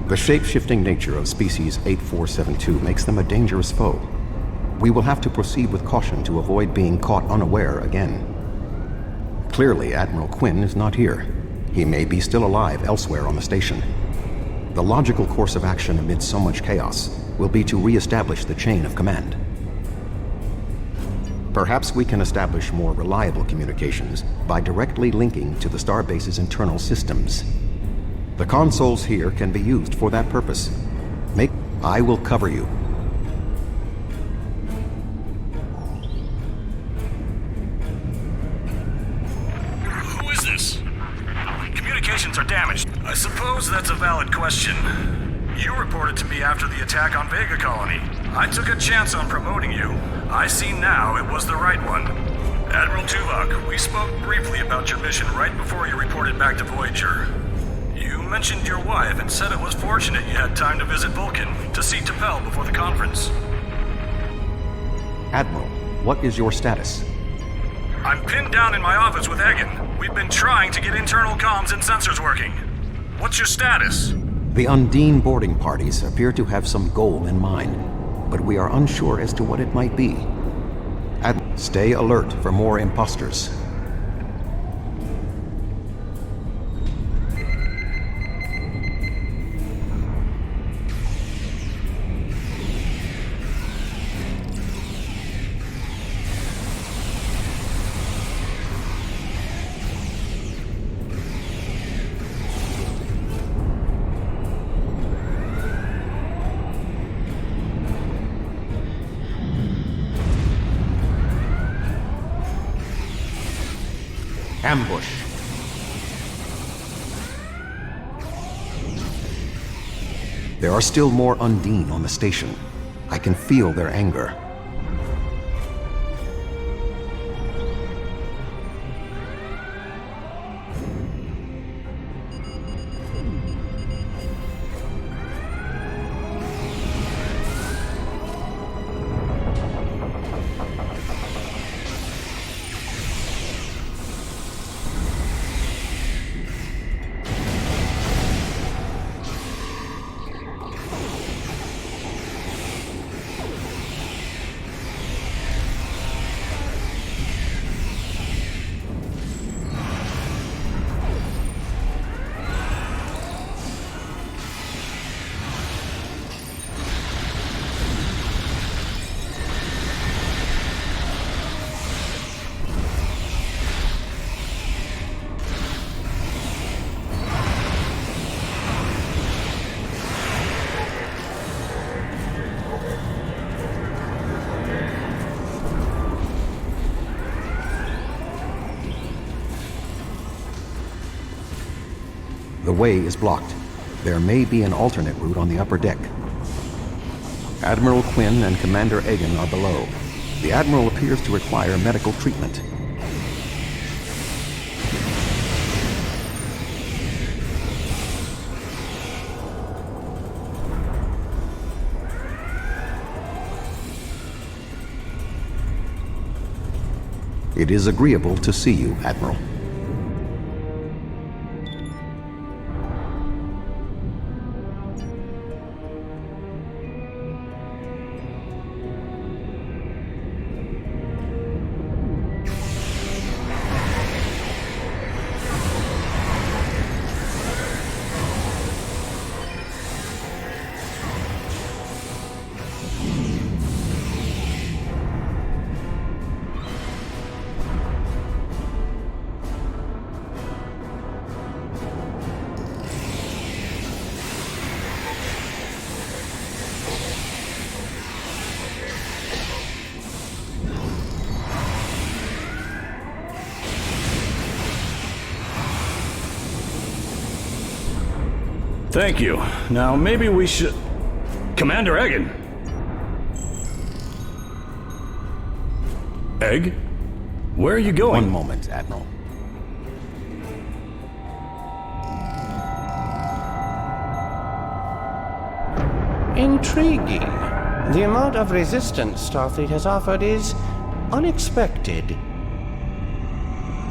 The shape-shifting nature of species 8472 makes them a dangerous foe. We will have to proceed with caution to avoid being caught unaware again. Clearly, Admiral Quinn is not here. He may be still alive elsewhere on the station. The logical course of action amid so much chaos will be to re-establish the chain of command. Perhaps we can establish more reliable communications by directly linking to the Starbase's internal systems. The consoles here can be used for that purpose. I will cover you. Who is this? Communications are damaged. I suppose that's a valid question. You reported to me after the attack on Vega Colony. I took a chance on promoting you. I see now it was the right one. Admiral Tuvok, we spoke briefly about your mission right before you reported back to Voyager. You mentioned your wife and said it was fortunate you had time to visit Vulcan to see T'Pel before the conference. Admiral, what is your status? I'm pinned down in my office with Egan. We've been trying to get internal comms and sensors working. What's your status? The Undine boarding parties appear to have some goal in mind, but we are unsure as to what it might be. Stay alert for more imposters. Ambush. There are still more Undine on the station. I can feel their anger. The way is blocked. There may be an alternate route on the upper deck. Admiral Quinn and Commander Egan are below. The Admiral appears to require medical treatment. It is agreeable to see you, Admiral. Thank you. Now, maybe we should... Commander Egan! Egg? Where are you going? One moment, Admiral. Intriguing. The amount of resistance Starfleet has offered is unexpected.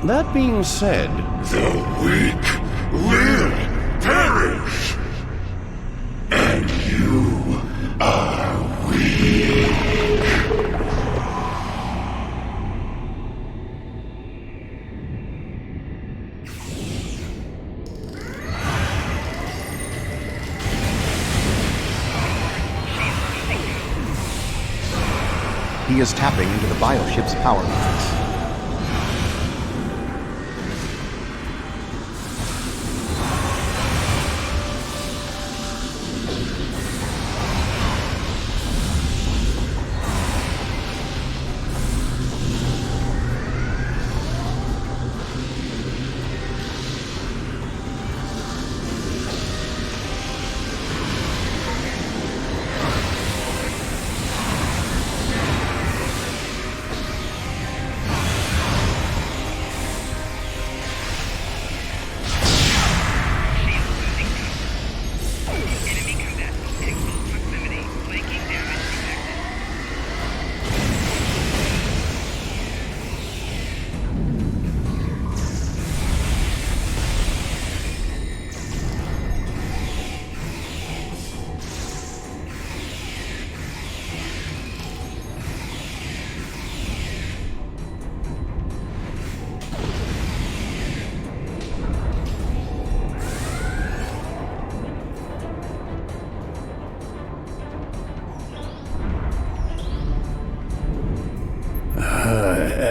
That being said... The weak will perish! And you are weak. He is tapping into the bioship's power lines.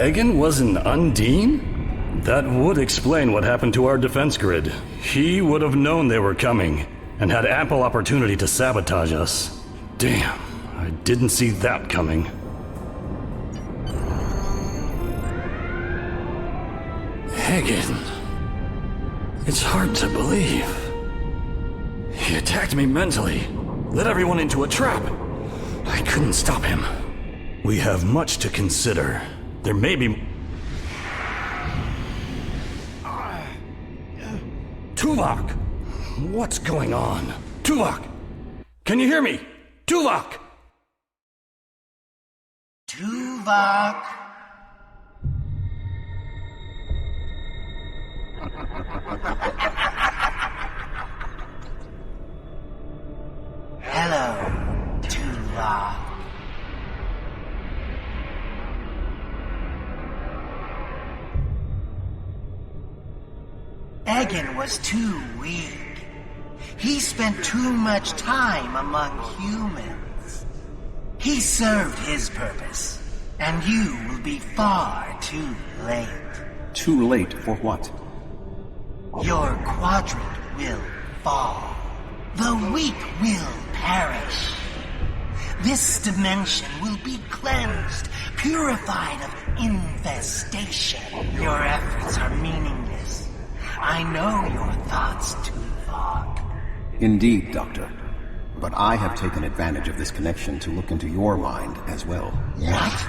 Egan was an Undine? That would explain what happened to our defense grid. He would have known they were coming, and had ample opportunity to sabotage us. Damn, I didn't see that coming. Egan... It's hard to believe. He attacked me mentally, led everyone into a trap. I couldn't stop him. We have much to consider. There may be... Tuvok! What's going on? Tuvok! Can you hear me? Tuvok! Tuvok! Hello, Tuvok. Egan was too weak. He spent too much time among humans. He served his purpose, and you will be far too late. Too late for what? Your quadrant will fall. The weak will perish. This dimension will be cleansed, purified of infestation. Your efforts are meaningless. I know your thoughts, Tuvok. Indeed, Doctor. But I have taken advantage of this connection to look into your mind as well. What?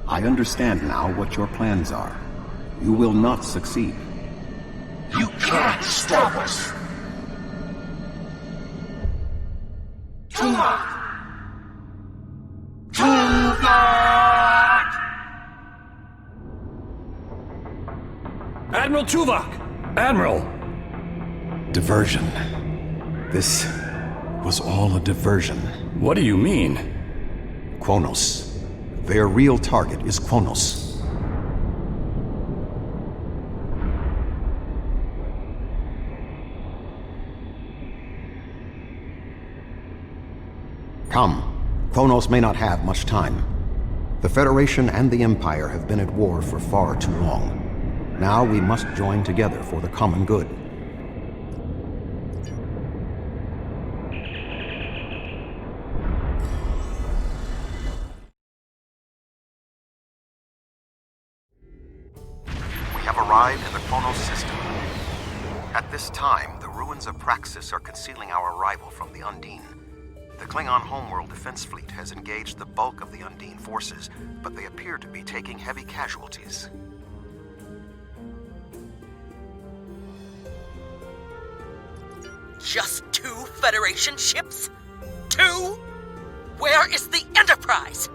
I understand now what your plans are. You will not succeed. You can't stop us! Tuvok! Tuvok! Admiral Tuvok! Admiral! Diversion. This was all a diversion. What do you mean? Kronos. Their real target is Kronos. Come. Kronos may not have much time. The Federation and the Empire have been at war for far too long. Now we must join together for the common good. We have arrived in the Kronos system. At this time, the ruins of Praxis are concealing our arrival from the Undine. The Klingon homeworld defense fleet has engaged the bulk of the Undine forces, but they appear to be taking heavy casualties. Just 2 Federation ships? 2? Where is the Enterprise?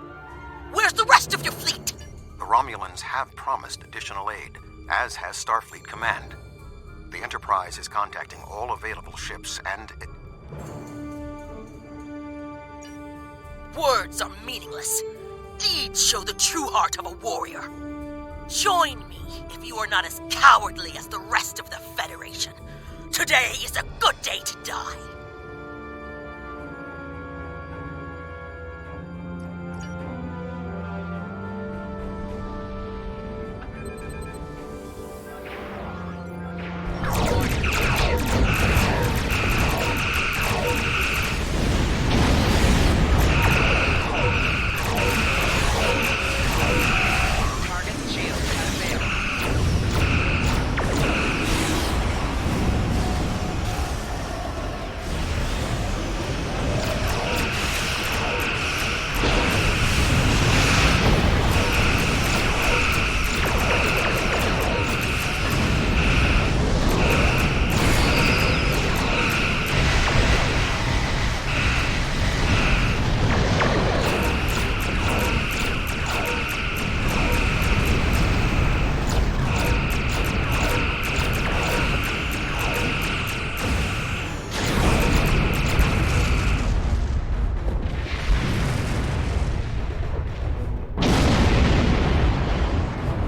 Where's the rest of your fleet? The Romulans have promised additional aid, as has Starfleet Command. The Enterprise is contacting all available ships and... Words are meaningless. Deeds show the true heart of a warrior. Join me if you are not as cowardly as the rest of the Federation. Today is a good day to die.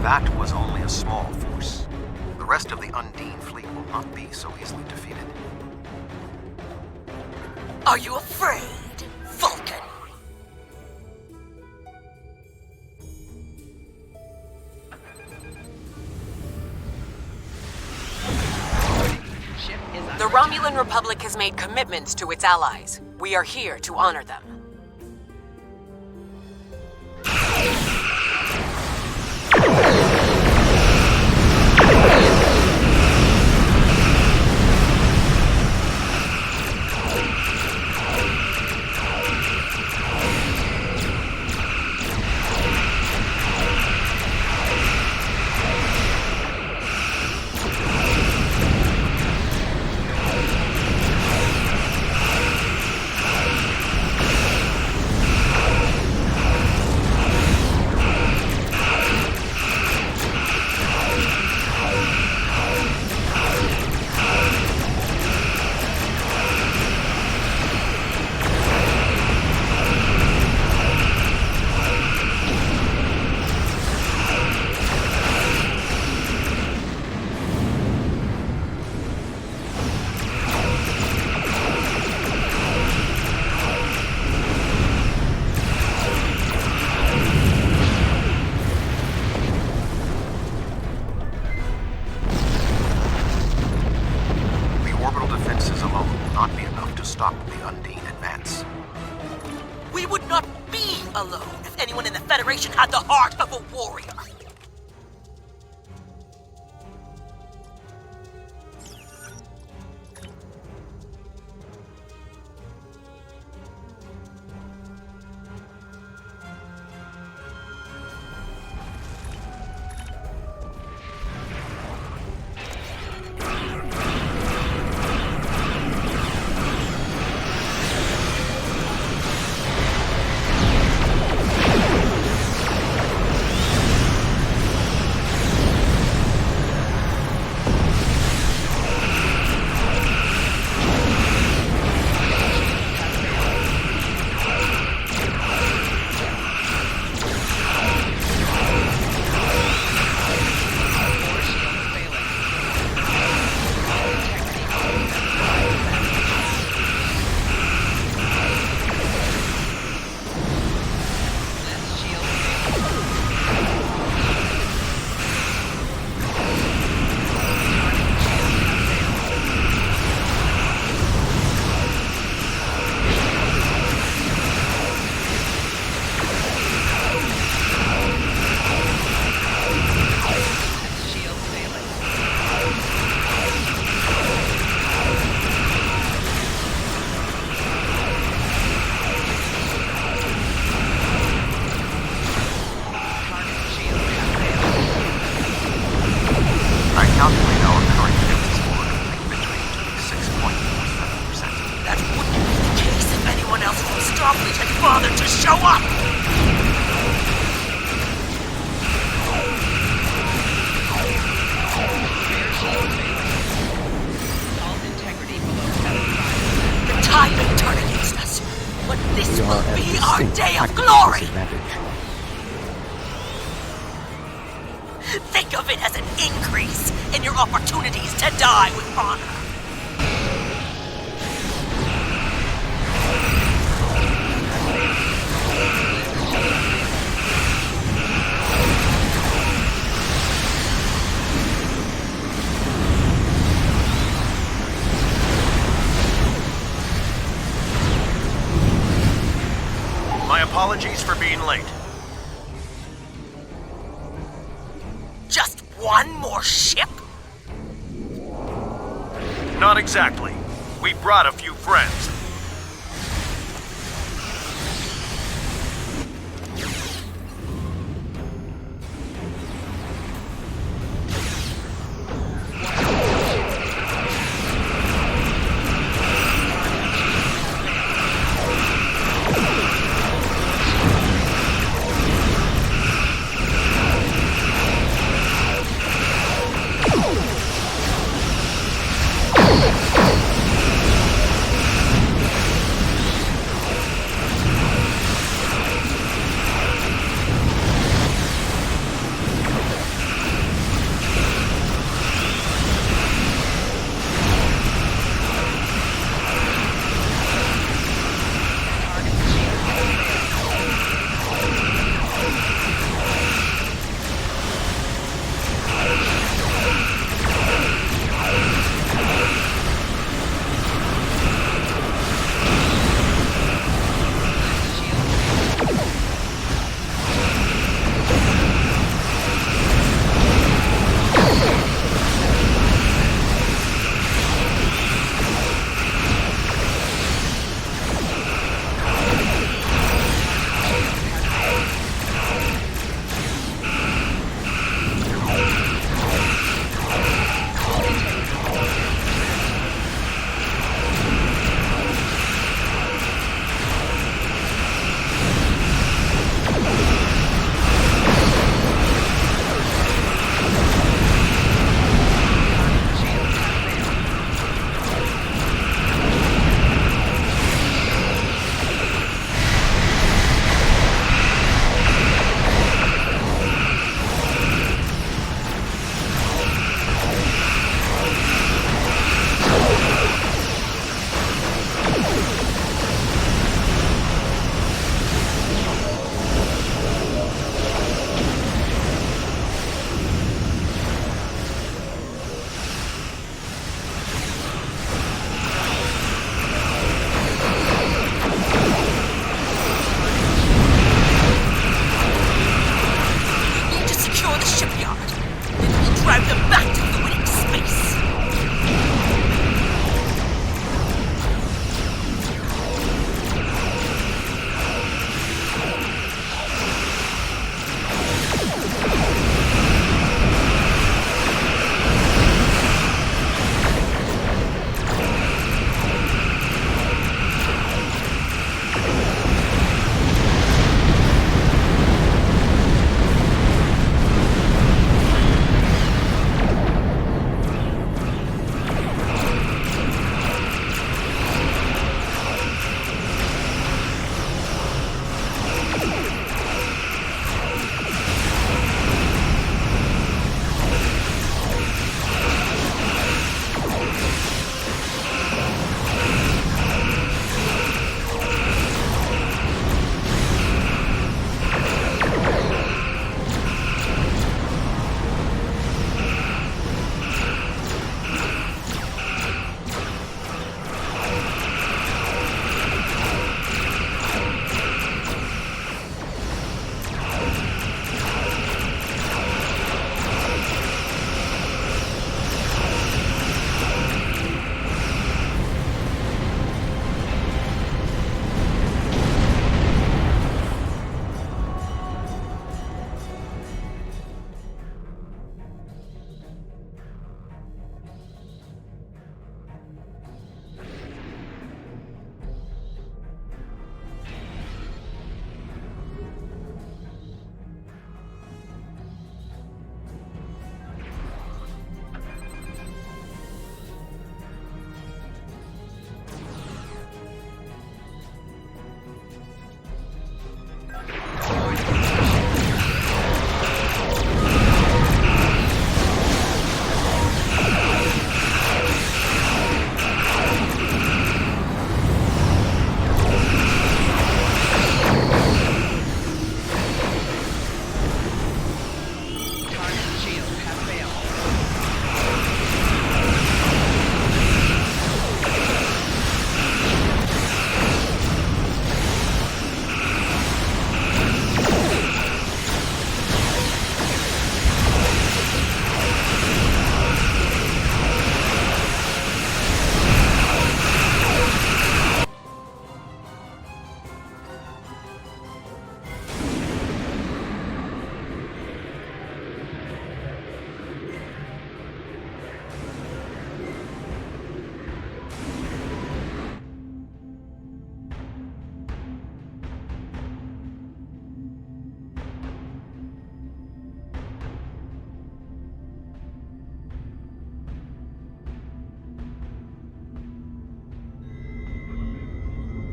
That was only a small force. The rest of the Undine fleet will not be so easily defeated. Are you afraid, Vulcan? The Romulan Republic has made commitments to its allies. We are here to honor them. stop the Undine advance. We would not be alone if anyone in the Federation had the heart of a warrior. Starfleet had bothered to show up! The tide may turn against us, but this will be our day of glory! Think of it as an increase in your opportunities to die with honor. My apologies for being late. Just one more ship? Not exactly. We brought a few friends.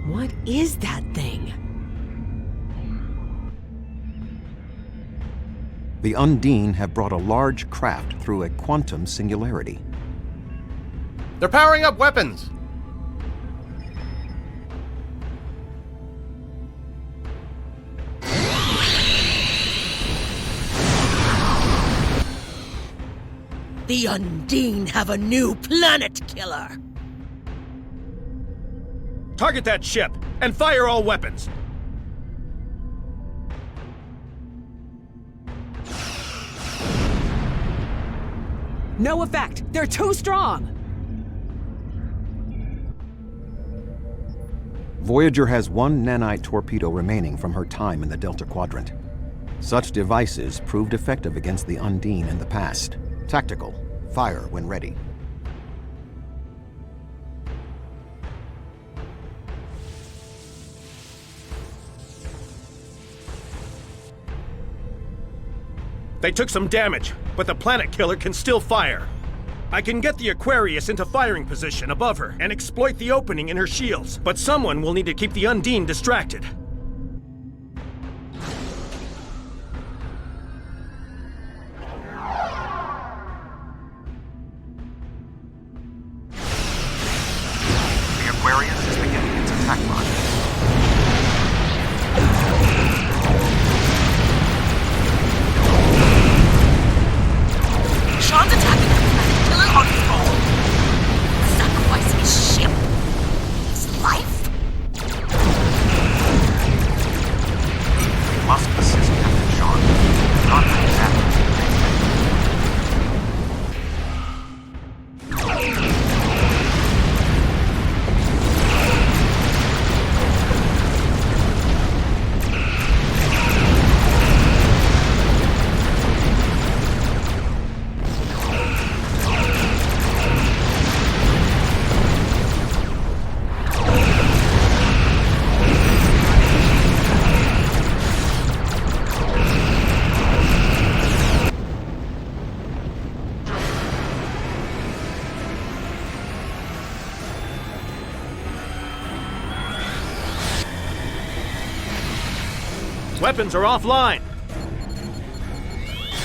What is that thing? The Undine have brought a large craft through a quantum singularity. They're powering up weapons! The Undine have a new planet killer! Target that ship, and fire all weapons! No effect! They're too strong! Voyager has one nanite torpedo remaining from her time in the Delta Quadrant. Such devices proved effective against the Undine in the past. Tactical. Fire when ready. They took some damage, but the planet killer can still fire. I can get the Aquarius into firing position above her and exploit the opening in her shields, but someone will need to keep the Undine distracted. The Aquarius is beginning its attack run. Sean's attacking the planet killer on his own. Sacrificing his ship. His life? We must assist Captain Sean. Not like that. Weapons are offline.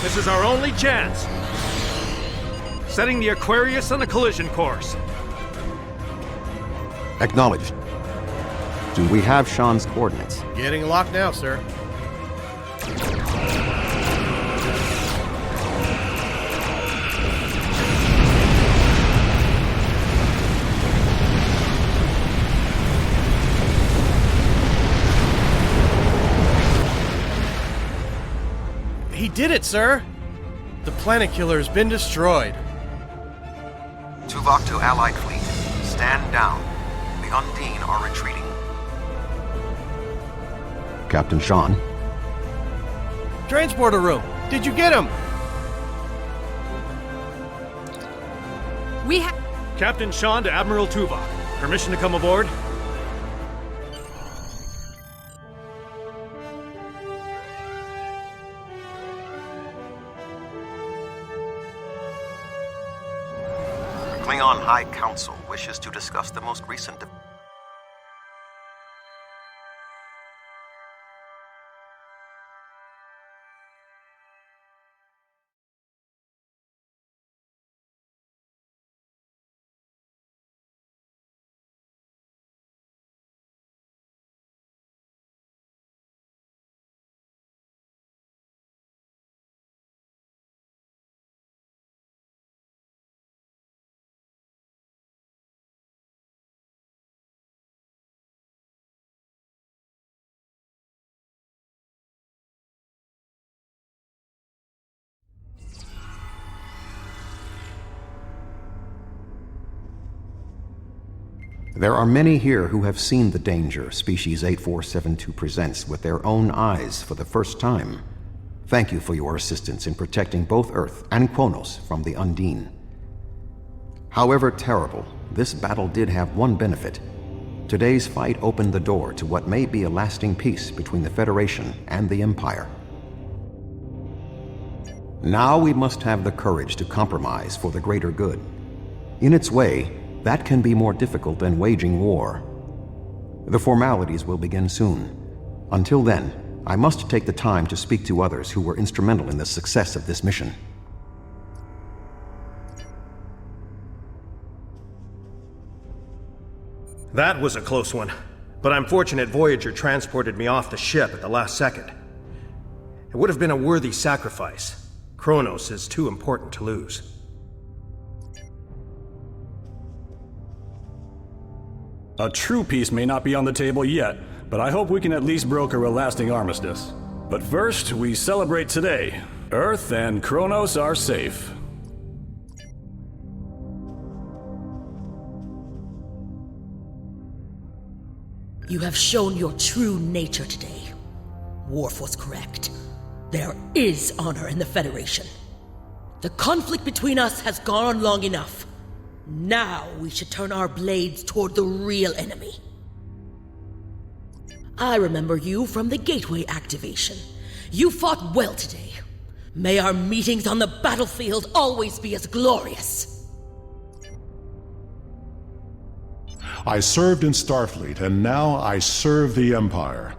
This is our only chance. Setting the Aquarius on a collision course. Acknowledged. Do we have Sean's coordinates? Getting locked now, sir. He did it, sir! The planet killer has been destroyed. Tuvok to Allied fleet. Stand down. The Undine are retreating. Captain Sean? Transporter room! Did you get him? We have... Captain Sean to Admiral Tuvok. Permission to come aboard? Klingon High Council wishes to discuss the most recent... There are many here who have seen the danger Species 8472 presents with their own eyes for the first time. Thank you for your assistance in protecting both Earth and Kronos from the Undine. However terrible, this battle did have one benefit. Today's fight opened the door to what may be a lasting peace between the Federation and the Empire. Now we must have the courage to compromise for the greater good. In its way, that can be more difficult than waging war. The formalities will begin soon. Until then, I must take the time to speak to others who were instrumental in the success of this mission. That was a close one, but I'm fortunate Voyager transported me off the ship at the last second. It would have been a worthy sacrifice. Kronos is too important to lose. A true peace may not be on the table yet, but I hope we can at least broker a lasting armistice. But first, we celebrate today. Earth and Kronos are safe. You have shown your true nature today. Worf was correct. There is honor in the Federation. The conflict between us has gone on long enough. Now we should turn our blades toward the real enemy. I remember you from the Gateway activation. You fought well today. May our meetings on the battlefield always be as glorious. I served in Starfleet, and now I serve the Empire.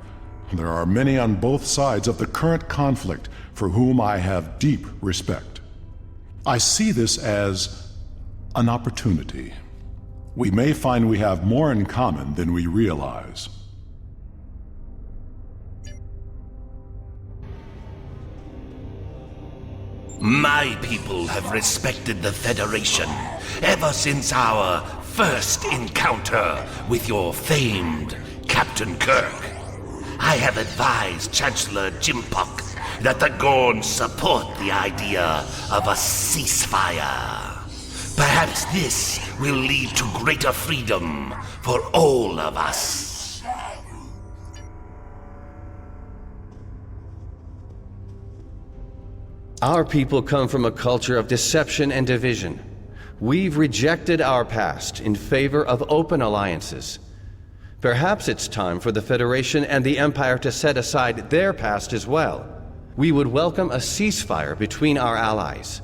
There are many on both sides of the current conflict for whom I have deep respect. I see this as an opportunity. We may find we have more in common than we realize. My people have respected the Federation ever since our first encounter with your famed Captain Kirk. I have advised Chancellor Jimpok that the Gorns support the idea of a ceasefire. Perhaps this will lead to greater freedom for all of us. Our people come from a culture of deception and division. We've rejected our past in favor of open alliances. Perhaps it's time for the Federation and the Empire to set aside their past as well. We would welcome a ceasefire between our allies.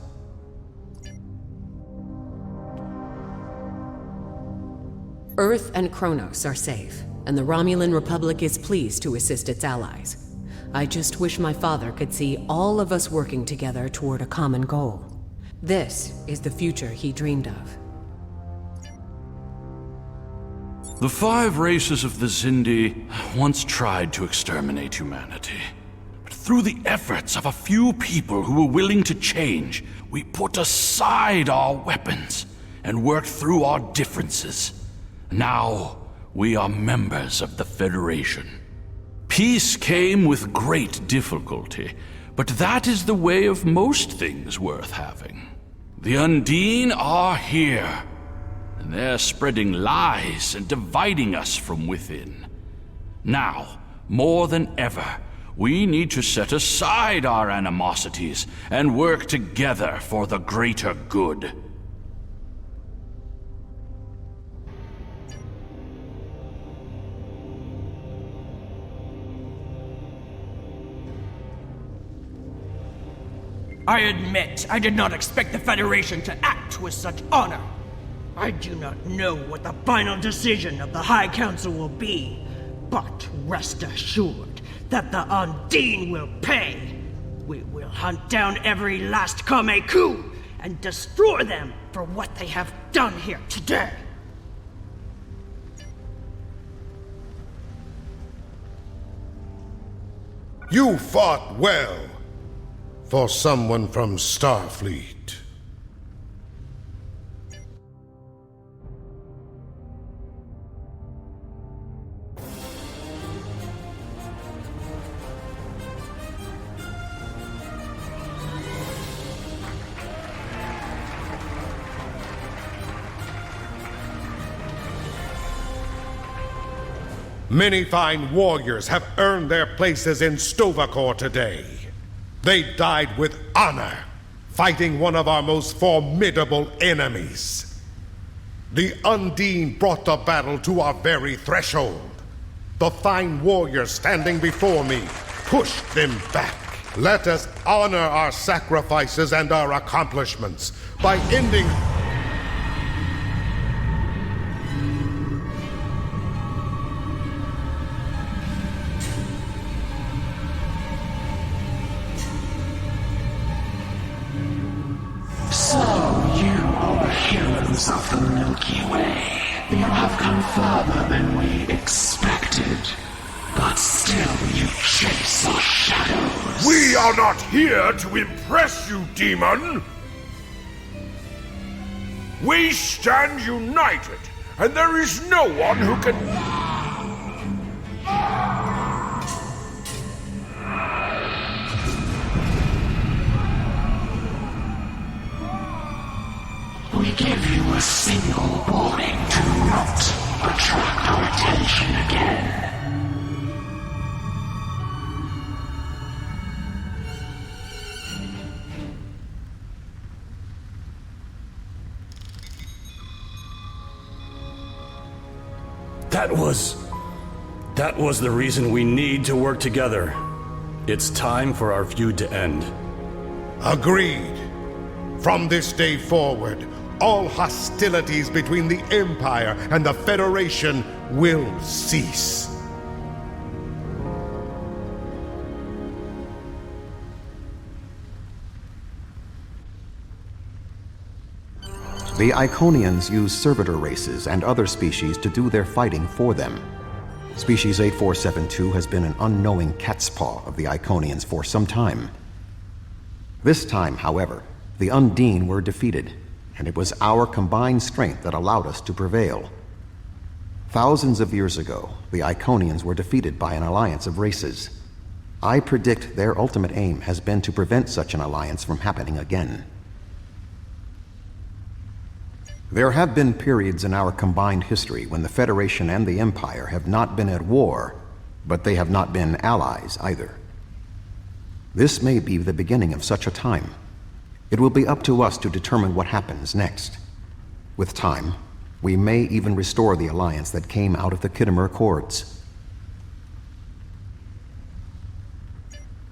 Earth and Kronos are safe, and the Romulan Republic is pleased to assist its allies. I just wish my father could see all of us working together toward a common goal. This is the future he dreamed of. The 5 races of the Zindi once tried to exterminate humanity. But through the efforts of a few people who were willing to change, we put aside our weapons and worked through our differences. Now, we are members of the Federation. Peace came with great difficulty, but that is the way of most things worth having. The Undine are here, and they're spreading lies and dividing us from within. Now, more than ever, we need to set aside our animosities and work together for the greater good. I admit, I did not expect the Federation to act with such honor. I do not know what the final decision of the High Council will be, but rest assured that the Undine will pay. We will hunt down every last Kameku and destroy them for what they have done here today. You fought well for someone from Starfleet. Many fine warriors have earned their places in Stovacor today. They died with honor, fighting one of our most formidable enemies. The Undine brought the battle to our very threshold. The fine warriors standing before me pushed them back. Let us honor our sacrifices and our accomplishments by ending... Shadows of the Milky Way. You have come further than we expected. But still you chase our shadows. We are not here to impress you, demon! We stand united, and there is no one who can... We give you a single warning to not attract our attention again. That was the reason we need to work together. It's time for our feud to end. Agreed. From this day forward, all hostilities between the Empire and the Federation will cease. The Iconians use servitor races and other species to do their fighting for them. Species 8472 has been an unknowing catspaw of the Iconians for some time. This time, however, the Undine were defeated, and it was our combined strength that allowed us to prevail. Thousands of years ago, the Iconians were defeated by an alliance of races. I predict their ultimate aim has been to prevent such an alliance from happening again. There have been periods in our combined history when the Federation and the Empire have not been at war, but they have not been allies either. This may be the beginning of such a time. It will be up to us to determine what happens next. With time, we may even restore the alliance that came out of the Khitomer Accords.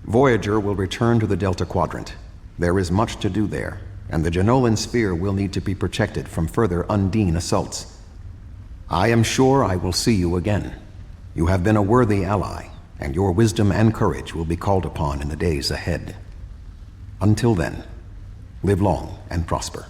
Voyager will return to the Delta Quadrant. There is much to do there, and the Jenolan Sphere will need to be protected from further Undine assaults. I am sure I will see you again. You have been a worthy ally, and your wisdom and courage will be called upon in the days ahead. Until then, live long and prosper.